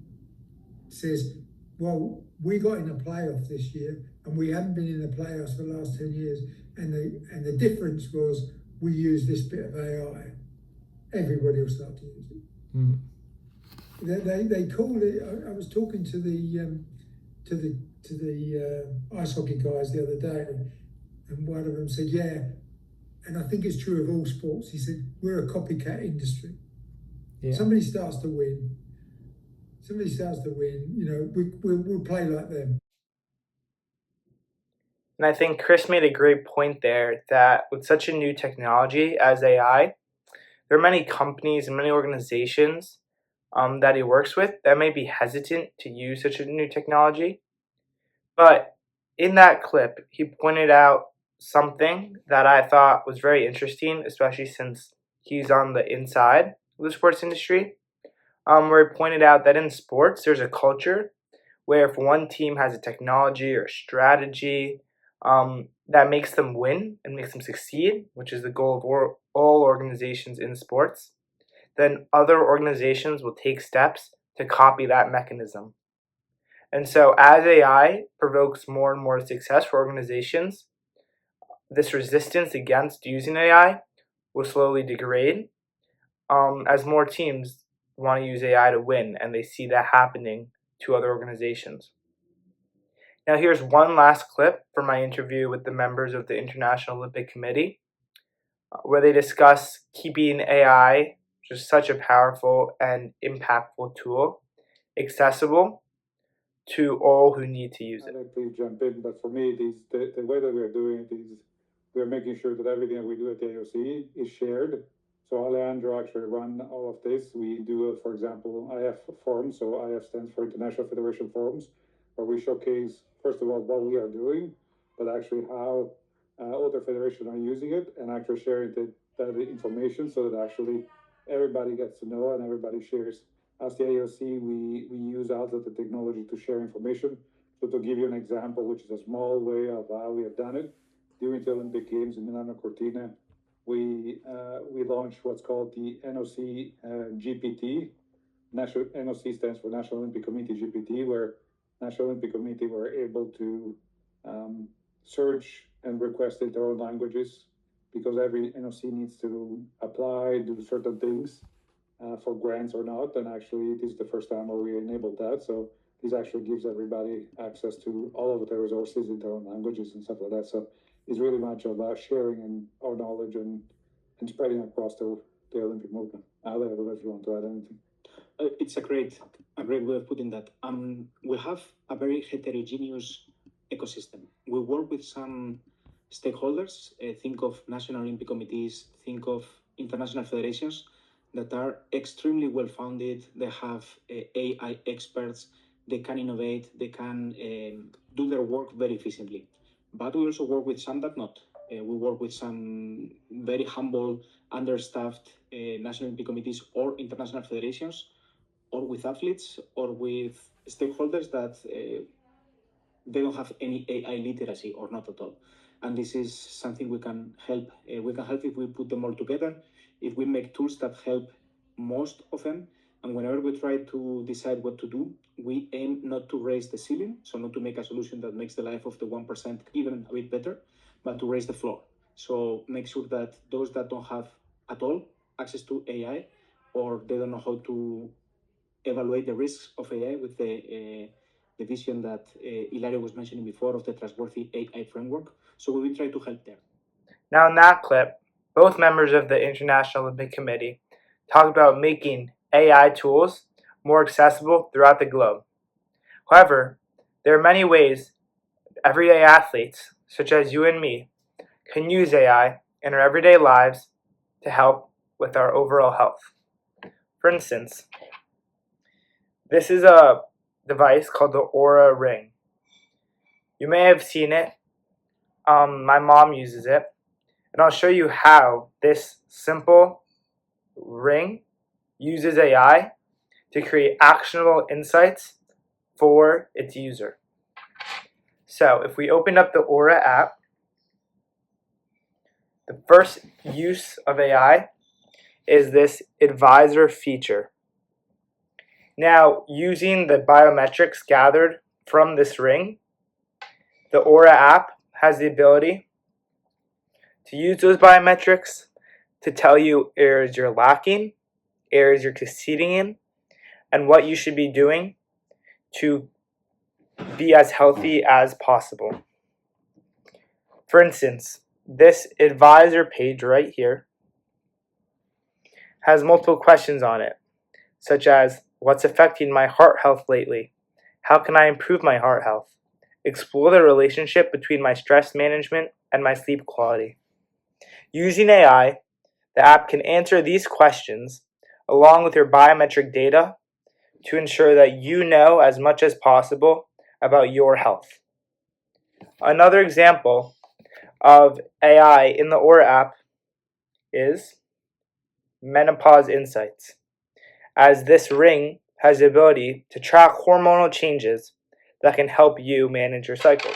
says, well, we got in the playoff this year and we haven't been in the playoffs for the last 10 years, and the difference was we used this bit of AI, everybody will start to use it. Mm. They call it. I was talking to the ice hockey guys the other day, and one of them said, "Yeah," and I think it's true of all sports. He said, "We're a copycat industry. Yeah. Somebody starts to win. We'll play like them." And I think Chris made a great point there that with such a new technology as AI, there are many companies and many organizations that he works with that may be hesitant to use such a new technology. But in that clip, he pointed out something that I thought was very interesting, especially since he's on the inside of the sports industry, where he pointed out that in sports, there's a culture where if one team has a technology or strategy that makes them win and makes them succeed, which is the goal of all organizations in sports, then other organizations will take steps to copy that mechanism. And so as AI provokes more and more success for organizations, this resistance against using AI will slowly degrade as more teams want to use AI to win and they see that happening to other organizations. Now here's one last clip from my interview with the members of the International Olympic Committee, where they discuss keeping AI, which is such a powerful and impactful tool, accessible to all who need to use it. I'd like to jump in, but for me, the way that we're doing it is we're making sure that everything that we do at the AOC is shared. So Alejandro actually run all of this. We do, for example, IF forums. So IF stands for International Federation Forums, where we showcase, first of all, what we are doing, but actually how other federations are using it and actually sharing that information so that actually everybody gets to know and everybody shares. As the AOC, we use also the technology to share information. So to give you an example, which is a small way of how we have done it, during the Olympic Games in Milano Cortina, we launched what's called the NOC GPT. NOC stands for National Olympic Committee GPT, where National Olympic Committee were able to search and request in their own languages, because every NOC needs to apply, do certain things for grants or not. And actually, this is the first time where we enabled that. So this actually gives everybody access to all of the resources in their own languages and stuff like that. So it's really much about sharing and our knowledge and spreading across the Olympic movement. I don't know if you want to add anything. It's a great way of putting that. We have a very heterogeneous ecosystem. We work with some stakeholders. Think of national Olympic committees, think of international federations that are extremely well founded. They have AI experts, they can innovate, they can do their work very efficiently. But we also work with some that not. We work with some very humble, understaffed national Olympic committees or international federations, or with athletes, or with stakeholders that they don't have any AI literacy or not at all. And this is something we can help. We can help if we put them all together, if we make tools that help most of them. And whenever we try to decide what to do, we aim not to raise the ceiling, so not to make a solution that makes the life of the 1% even a bit better, but to raise the floor. So make sure that those that don't have at all access to AI, or they don't know how to evaluate the risks of AI with the vision that Ilario was mentioning before of the trustworthy AI framework. So we will try to help there. Now, in that clip, both members of the International Olympic Committee talked about making AI tools more accessible throughout the globe. However, there are many ways everyday athletes, such as you and me, can use AI in our everyday lives to help with our overall health. For instance, this is a device called the Aura Ring. You may have seen it. My mom uses it. And I'll show you how this simple ring uses AI to create actionable insights for its user. So if we open up the Aura app, the first use of AI is this advisor feature. Now, using the biometrics gathered from this ring, the Aura app has the ability to use those biometrics to tell you areas you're lacking, areas you're succeeding in, and what you should be doing to be as healthy as possible. For instance, this advisor page right here has multiple questions on it, such as what's affecting my heart health lately? How can I improve my heart health? Explore the relationship between my stress management and my sleep quality. Using AI, the app can answer these questions along with your biometric data to ensure that you know as much as possible about your health. Another example of AI in the Aura app is menopause insights, as this ring has the ability to track hormonal changes that can help you manage your cycle.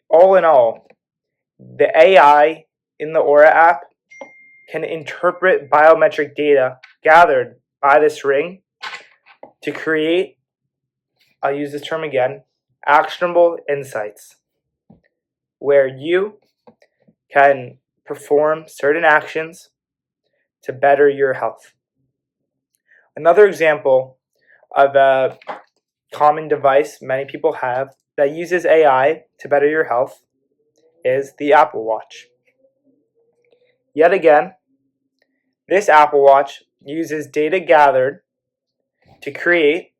All in all, the AI in the Aura app can interpret biometric data gathered by this ring to create, I'll use this term again, actionable insights, where you can perform certain actions to better your health. Another example of a common device many people have that uses AI to better your health is the Apple Watch. Yet again, this Apple Watch uses data gathered to create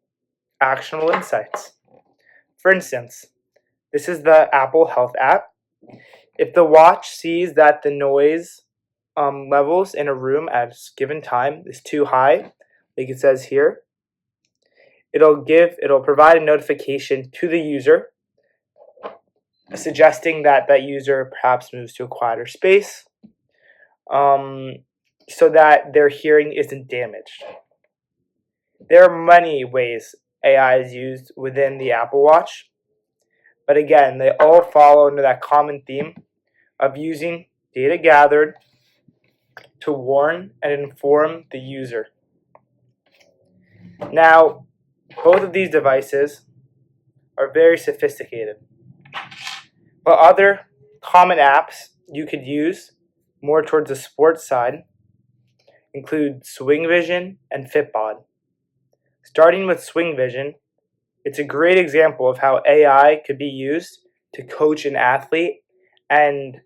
actionable insights. For instance, this is the Apple Health app. If the watch sees that the noise levels in a room at a given time is too high, like it says here, it'll provide a notification to the user suggesting that that user perhaps moves to a quieter space so that their hearing isn't damaged. There are many ways AI is used within the Apple Watch, but again, they all fall under that common theme of using data gathered to warn and inform the user. Now, both of these devices are very sophisticated, but other common apps you could use more towards the sports side include Swing Vision and Fitbod. Starting with Swing Vision, it's a great example of how AI could be used to coach an athlete, and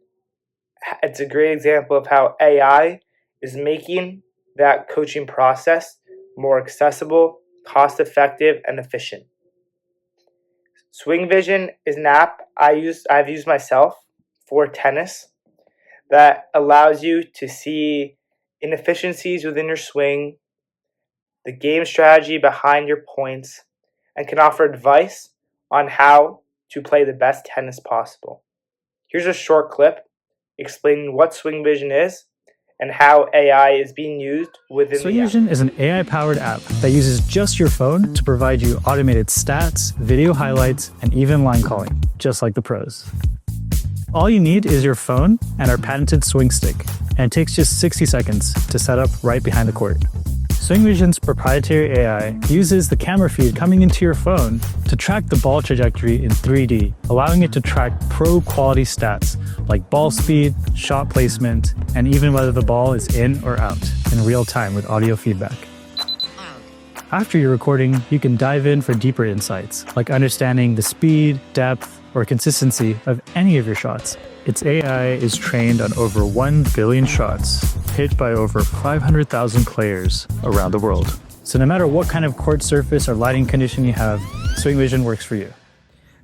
it's a great example of how AI is making that coaching process more accessible, cost-effective, and efficient. Swing Vision is an app I've used myself for tennis that allows you to see inefficiencies within your swing, the game strategy behind your points, and can offer advice on how to play the best tennis possible. Here's a short clip explaining what Swing Vision is and how AI is being used within Swing the app. Vision is an AI-powered app that uses just your phone to provide you automated stats, video highlights, and even line calling, just like the pros. All you need is your phone and our patented swing stick, and it takes just 60 seconds to set up right behind the court. Swing Vision's proprietary AI uses the camera feed coming into your phone to track the ball trajectory in 3D, allowing it to track pro-quality stats like ball speed, shot placement, and even whether the ball is in or out in real time with audio feedback. After your recording, you can dive in for deeper insights, like understanding the speed, depth, or consistency of any of your shots. Its AI is trained on over 1 billion shots, hit by over 500,000 players around the world. So no matter what kind of court surface or lighting condition you have, Swing Vision works for you.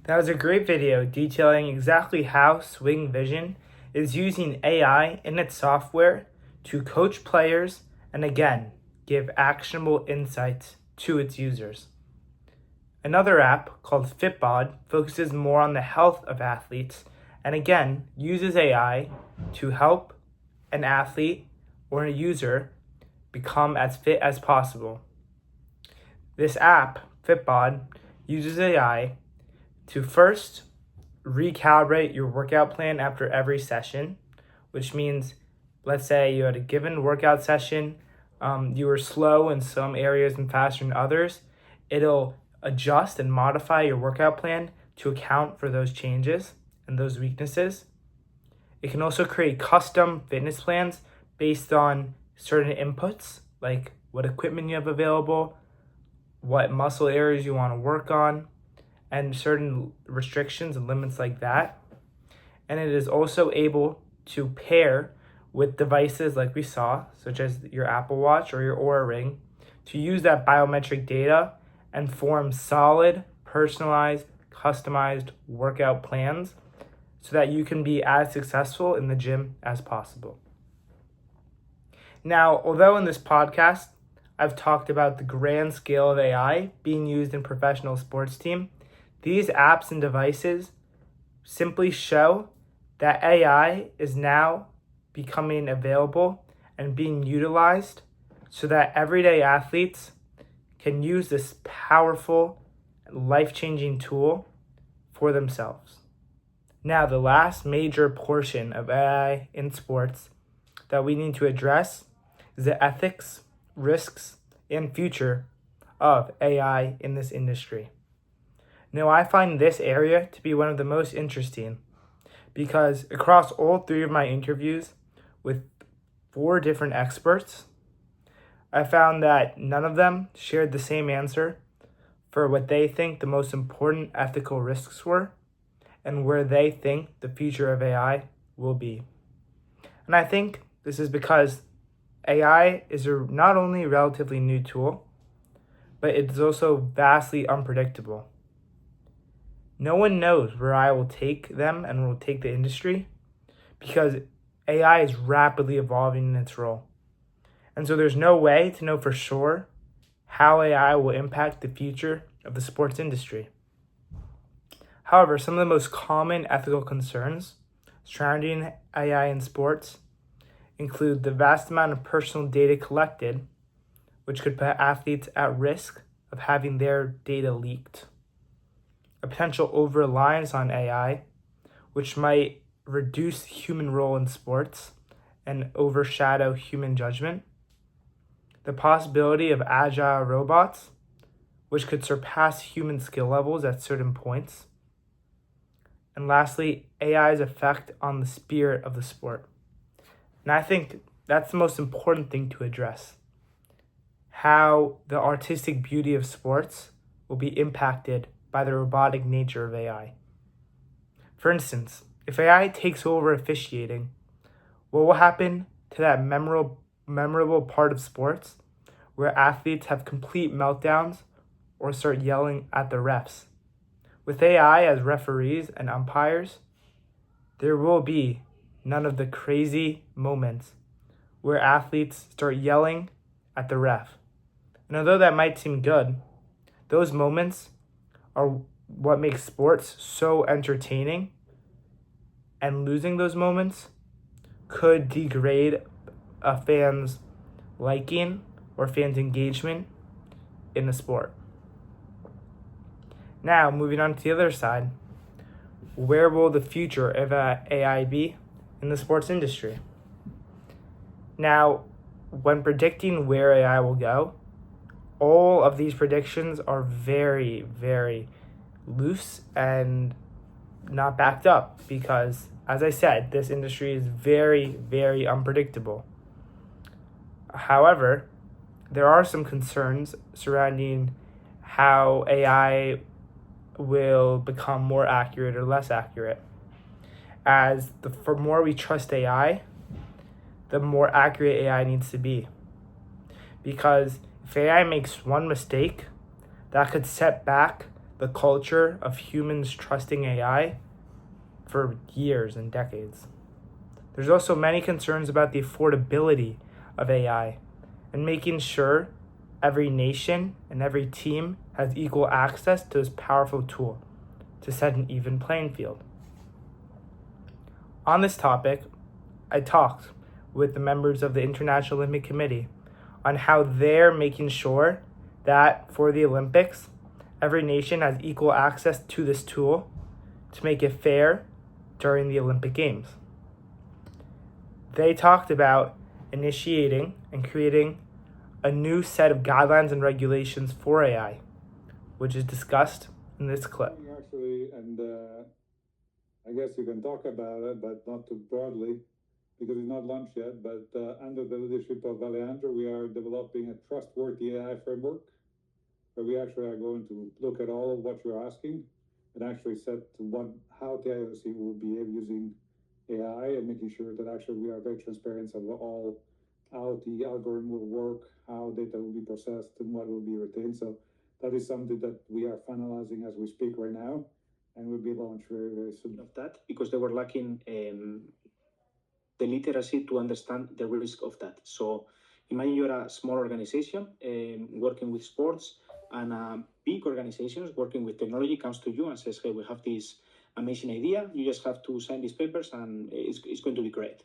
That was a great video detailing exactly how Swing Vision is using AI in its software to coach players and again, give actionable insights to its users. Another app called Fitbod focuses more on the health of athletes and again uses AI to help an athlete or a user become as fit as possible. This app, Fitbod, uses AI to first recalibrate your workout plan after every session, which means, let's say you had a given workout session, you were slow in some areas and faster in others, it'll adjust and modify your workout plan to account for those changes and those weaknesses. It can also create custom fitness plans based on certain inputs, like what equipment you have available, what muscle areas you want to work on, and certain restrictions and limits like that. And it is also able to pair with devices like we saw, such as your Apple Watch or your Oura Ring, to use that biometric data and form solid, personalized, customized workout plans so that you can be as successful in the gym as possible. Now, although in this podcast, I've talked about the grand scale of AI being used in professional sports teams, these apps and devices simply show that AI is now becoming available and being utilized so that everyday athletes can use this powerful, life-changing tool for themselves. Now, the last major portion of AI in sports that we need to address is the ethics, risks, and future of AI in this industry. Now, I find this area to be one of the most interesting because across all three of my interviews with 4 different experts, I found that none of them shared the same answer for what they think the most important ethical risks were and where they think the future of AI will be. And I think this is because AI is not only a relatively new tool, but it's also vastly unpredictable. No one knows where AI will take them and will take the industry because AI is rapidly evolving in its role. And so there's no way to know for sure how AI will impact the future of the sports industry. However, some of the most common ethical concerns surrounding AI in sports include the vast amount of personal data collected, which could put athletes at risk of having their data leaked. A potential over-reliance on AI, which might reduce the human role in sports and overshadow human judgment. The possibility of agile robots, which could surpass human skill levels at certain points. And lastly, AI's effect on the spirit of the sport. And I think that's the most important thing to address. How the artistic beauty of sports will be impacted by the robotic nature of AI. For instance, if AI takes over officiating, what will happen to that memorable part of sports where athletes have complete meltdowns or start yelling at the refs? With AI as referees and umpires, there will be none of the crazy moments where athletes start yelling at the ref. And although that might seem good, those moments are what makes sports so entertaining, and losing those moments could degrade a fan's liking or fan's engagement in the sport. Now, moving on to the other side, where will the future of AI be in the sports industry? Now, when predicting where AI will go, all of these predictions are very, very loose and not backed up because, as I said, this industry is very, very unpredictable. However, there are some concerns surrounding how AI will become more accurate or less accurate. As the more we trust AI, the more accurate AI needs to be. Because if AI makes one mistake, that could set back the culture of humans trusting AI for years and decades. There's also many concerns about the affordability of AI and making sure every nation and every team has equal access to this powerful tool to set an even playing field. On this topic, I talked with the members of the International Olympic Committee on how they're making sure that for the Olympics, every nation has equal access to this tool to make it fair during the Olympic Games. They talked about initiating and creating a new set of guidelines and regulations for AI, which is discussed in this clip. Actually, and I guess you can talk about it, but not too broadly, because it's not launched yet. But under the leadership of Alejandro, we are developing a trustworthy AI framework, where we actually are going to look at all of what you're asking and actually set how the IOC will behave using AI and making sure that actually we are very transparent about how the algorithm will work, how data will be processed, and what will be retained. So that is something that we are finalizing as we speak right now, and will be launched very, very soon. Of that, because they were lacking the literacy to understand the risk of that. So imagine you're a small organization working with sports, and a big organization working with technology comes to you and says, hey, we have this amazing idea. You just have to sign these papers and it's going to be great.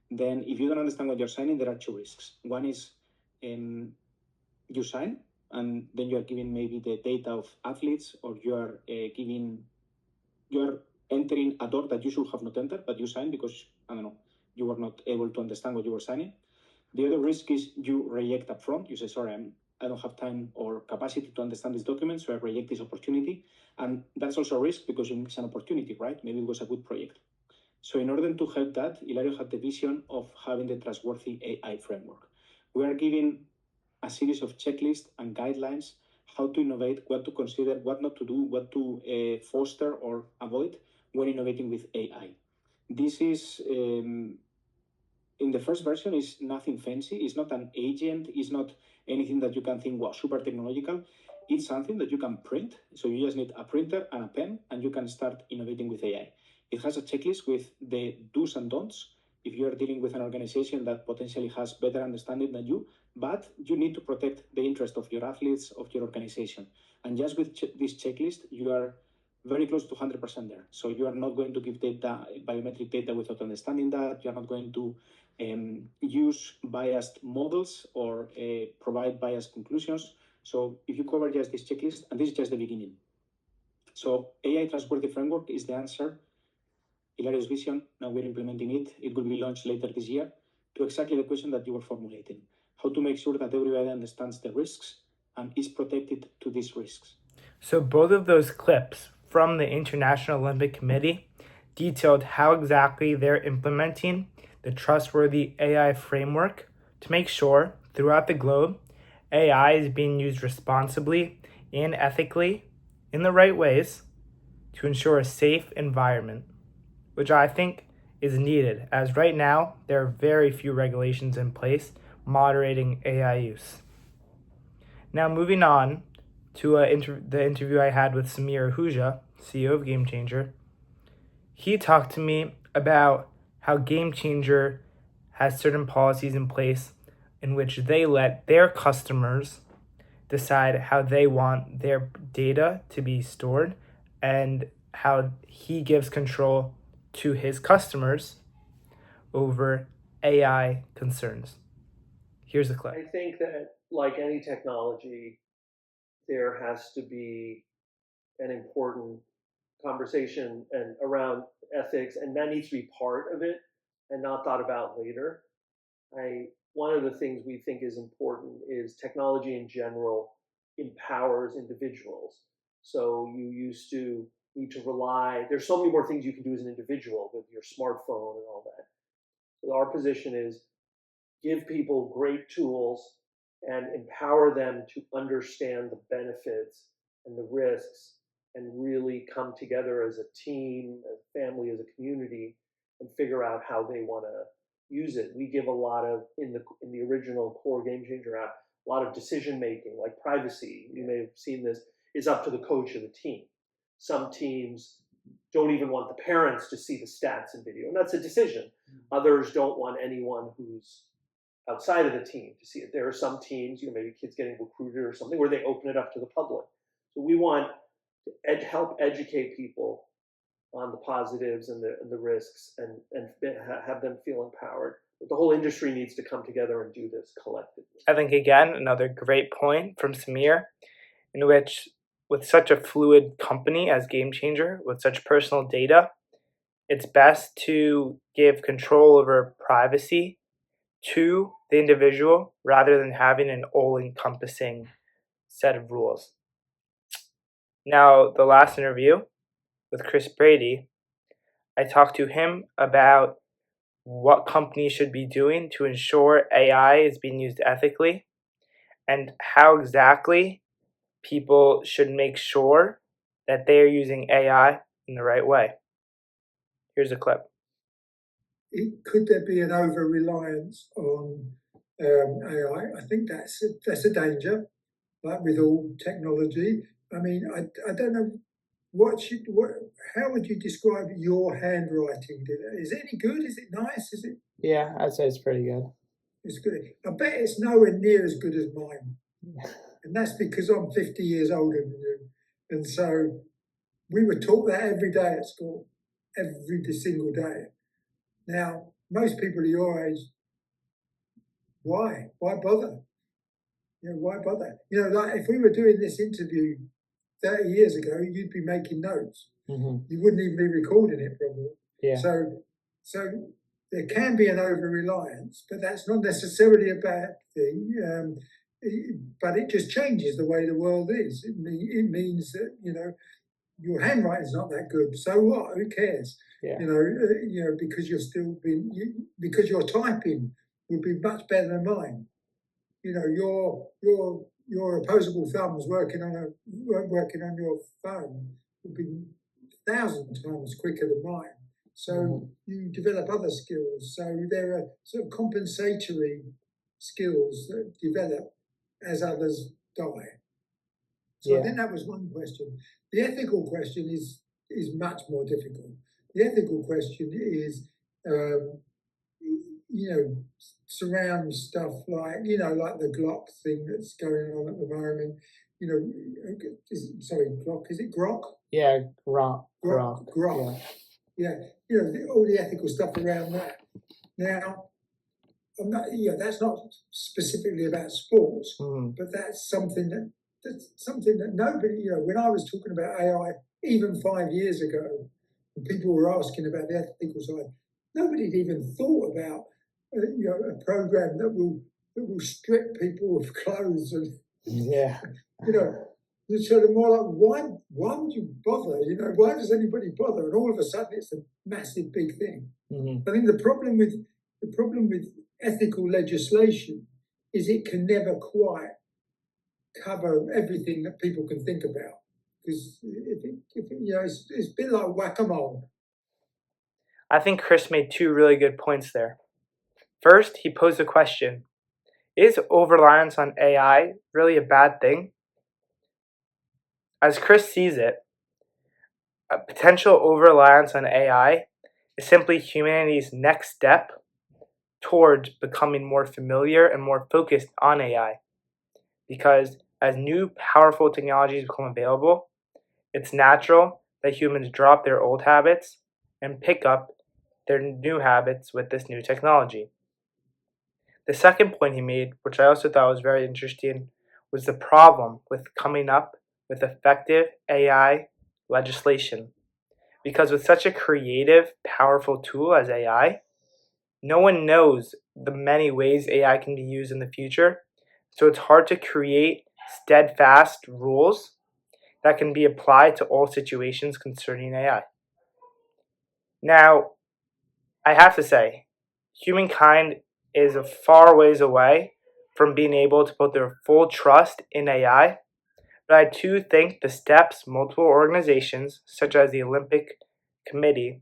Then if you don't understand what you're signing, there are two risks. One is you sign, and then you are giving maybe the data of athletes, or you are entering a door that you should have not entered, but you signed because, I don't know, you were not able to understand what you were signing. The other risk is you reject upfront. You say, sorry, I don't have time or capacity to understand this document, so I reject this opportunity. And that's also a risk because you miss an opportunity, right? Maybe it was a good project. So in order to help that, Ilario had the vision of having the trustworthy AI framework. We are giving a series of checklists and guidelines, how to innovate, what to consider, what not to do, what to foster or avoid when innovating with AI. This is, in the first version, is nothing fancy. It's not an agent. It's not anything that you can think, wow, super technological. It's something that you can print. So you just need a printer and a pen, and you can start innovating with AI. It has a checklist with the do's and don'ts if you are dealing with an organization that potentially has better understanding than you, but you need to protect the interest of your athletes, of your organization. And just with this checklist, you are very close to 100% there. So you are not going to give data, biometric data, without understanding that. You are not going to use biased models or provide biased conclusions. So if you cover just this checklist, and this is just the beginning. So AI Trustworthy Framework is the answer. Hilario's vision, now we're implementing it. It will be launched later this year to exactly the question that you were formulating. How to make sure that everybody understands the risks and is protected to these risks. So both of those clips from the International Olympic Committee detailed how exactly they're implementing the trustworthy AI framework to make sure throughout the globe AI is being used responsibly and ethically in the right ways to ensure a safe environment, which I think is needed, as right now there are very few regulations in place moderating AI use. Now moving on to the interview I had with Samir Ahuja, CEO of Gamechanger. He talked to me about how Gamechanger has certain policies in place in which they let their customers decide how they want their data to be stored and how he gives control to his customers over AI concerns. Here's the clip. I think that, like any technology, there has to be an important conversation and around ethics, and that needs to be part of it and not thought about later. One of the things we think is important is technology in general empowers individuals. So you used to need to rely, there's so many more things you can do as an individual with your smartphone and all that. So our position is give people great tools and empower them to understand the benefits and the risks and really come together as a team, as a family, as a community, and figure out how they want to use it. We give a lot of, in the original core Gamechanger app, a lot of decision making, like privacy. You may have seen this, is up to the coach of the team. Some teams don't even want the parents to see the stats in video, and that's a decision. Others don't want anyone who's outside of the team to see it. There are some teams, maybe kids getting recruited or something, where they open it up to the public. So we want to help educate people on the positives and the risks and have them feel empowered. But the whole industry needs to come together and do this collectively. I think, again, another great point from Samir, in which with such a fluid company as Gamechanger, with such personal data, it's best to give control over privacy to the individual rather than having an all-encompassing set of rules. Now, the last interview with Chris Brady, I talked to him about what companies should be doing to ensure AI is being used ethically and how exactly people should make sure that they are using AI in the right way. Here's a clip. Could there be an over-reliance on AI? I think that's a danger, like with all technology. I mean, I don't know how would you describe your handwriting? Is it any good? Is it nice? Is it? Yeah, I'd say it's pretty good. It's good. I bet it's nowhere near as good as mine, and that's because I'm 50 years older than you, and so we were taught that every day at school, every single day. Now, most people your age, why bother? Why bother? Like if we were doing this interview 30 years ago, you'd be making notes. Mm-hmm. You wouldn't even be recording it, probably. Yeah. So there can be an over-reliance, but that's not necessarily a bad thing. But it just changes the way the world is. It means that your handwriting's not that good. So what? Who cares? Yeah. Because you're still because your typing would be much better than mine. Your opposable thumbs working on your phone would be 1,000 times quicker than mine. So you develop other skills. So there are sort of compensatory skills that develop as others die. So I think that was one question. The ethical question is much more difficult. The ethical question is, surrounds stuff like the Glock thing that's going on at the moment. Glock, is it Grok? Yeah, Grok. Yeah, all the ethical stuff around that. Now, that's not specifically about sports, but that's something that nobody, when I was talking about AI even 5 years ago, when people were asking about the ethical side, nobody had even thought about a program that will strip people of clothes and sort of more like why would you bother? Why does anybody bother? And all of a sudden it's a massive big thing. I think the problem with ethical legislation is it can never quite cover everything that people can think about, because it's a bit like whack-a-mole. I think Chris made two really good points there. First, he posed a question: is over-reliance on AI really a bad thing? As Chris sees it, A potential over-reliance on AI is simply humanity's next step towards becoming more familiar and more focused on AI. Because as new powerful technologies become available, it's natural that humans drop their old habits and pick up their new habits with this new technology. The second point he made, which I also thought was very interesting, was the problem with coming up with effective AI legislation. Because with such a creative, powerful tool as AI, no one knows the many ways AI can be used in the future, so it's hard to create steadfast rules that can be applied to all situations concerning AI. Now, I have to say, humankind is a far ways away from being able to put their full trust in AI, but I too think the steps multiple organizations, such as the Olympic Committee,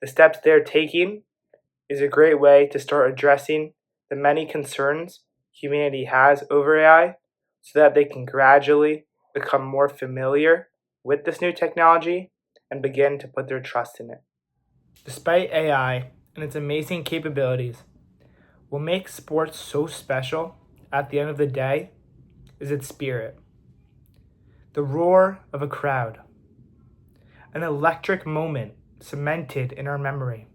the steps they're taking is a great way to start addressing the many concerns humanity has over AI so that they can gradually become more familiar with this new technology and begin to put their trust in it. Despite AI and its amazing capabilities, what makes sports so special at the end of the day is its spirit. The roar of a crowd, an electric moment cemented in our memory,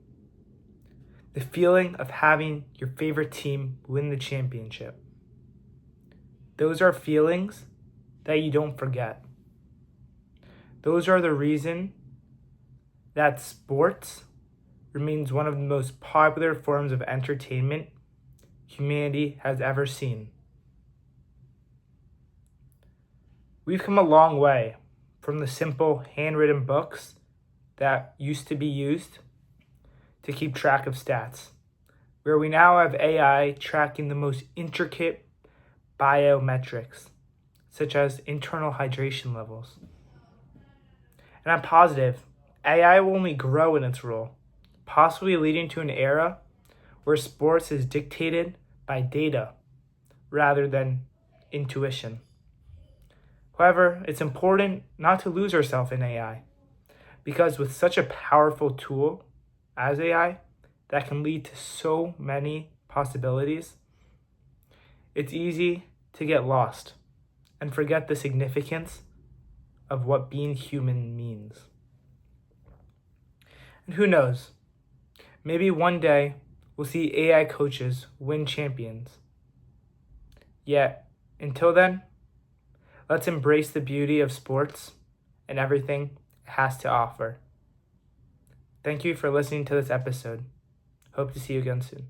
the feeling of having your favorite team win the championship. Those are feelings that you don't forget. Those are the reason that sports remains one of the most popular forms of entertainment humanity has ever seen. We've come a long way from the simple handwritten books that used to be used to keep track of stats, where we now have AI tracking the most intricate biometrics, such as internal hydration levels. And I'm positive AI will only grow in its role, possibly leading to an era where sports is dictated by data rather than intuition. However, it's important not to lose ourselves in AI, because with such a powerful tool as AI that can lead to so many possibilities, it's easy to get lost and forget the significance of what being human means. And who knows, maybe one day we'll see AI coaches win champions. Yet, until then, let's embrace the beauty of sports and everything it has to offer. Thank you for listening to this episode. Hope to see you again soon.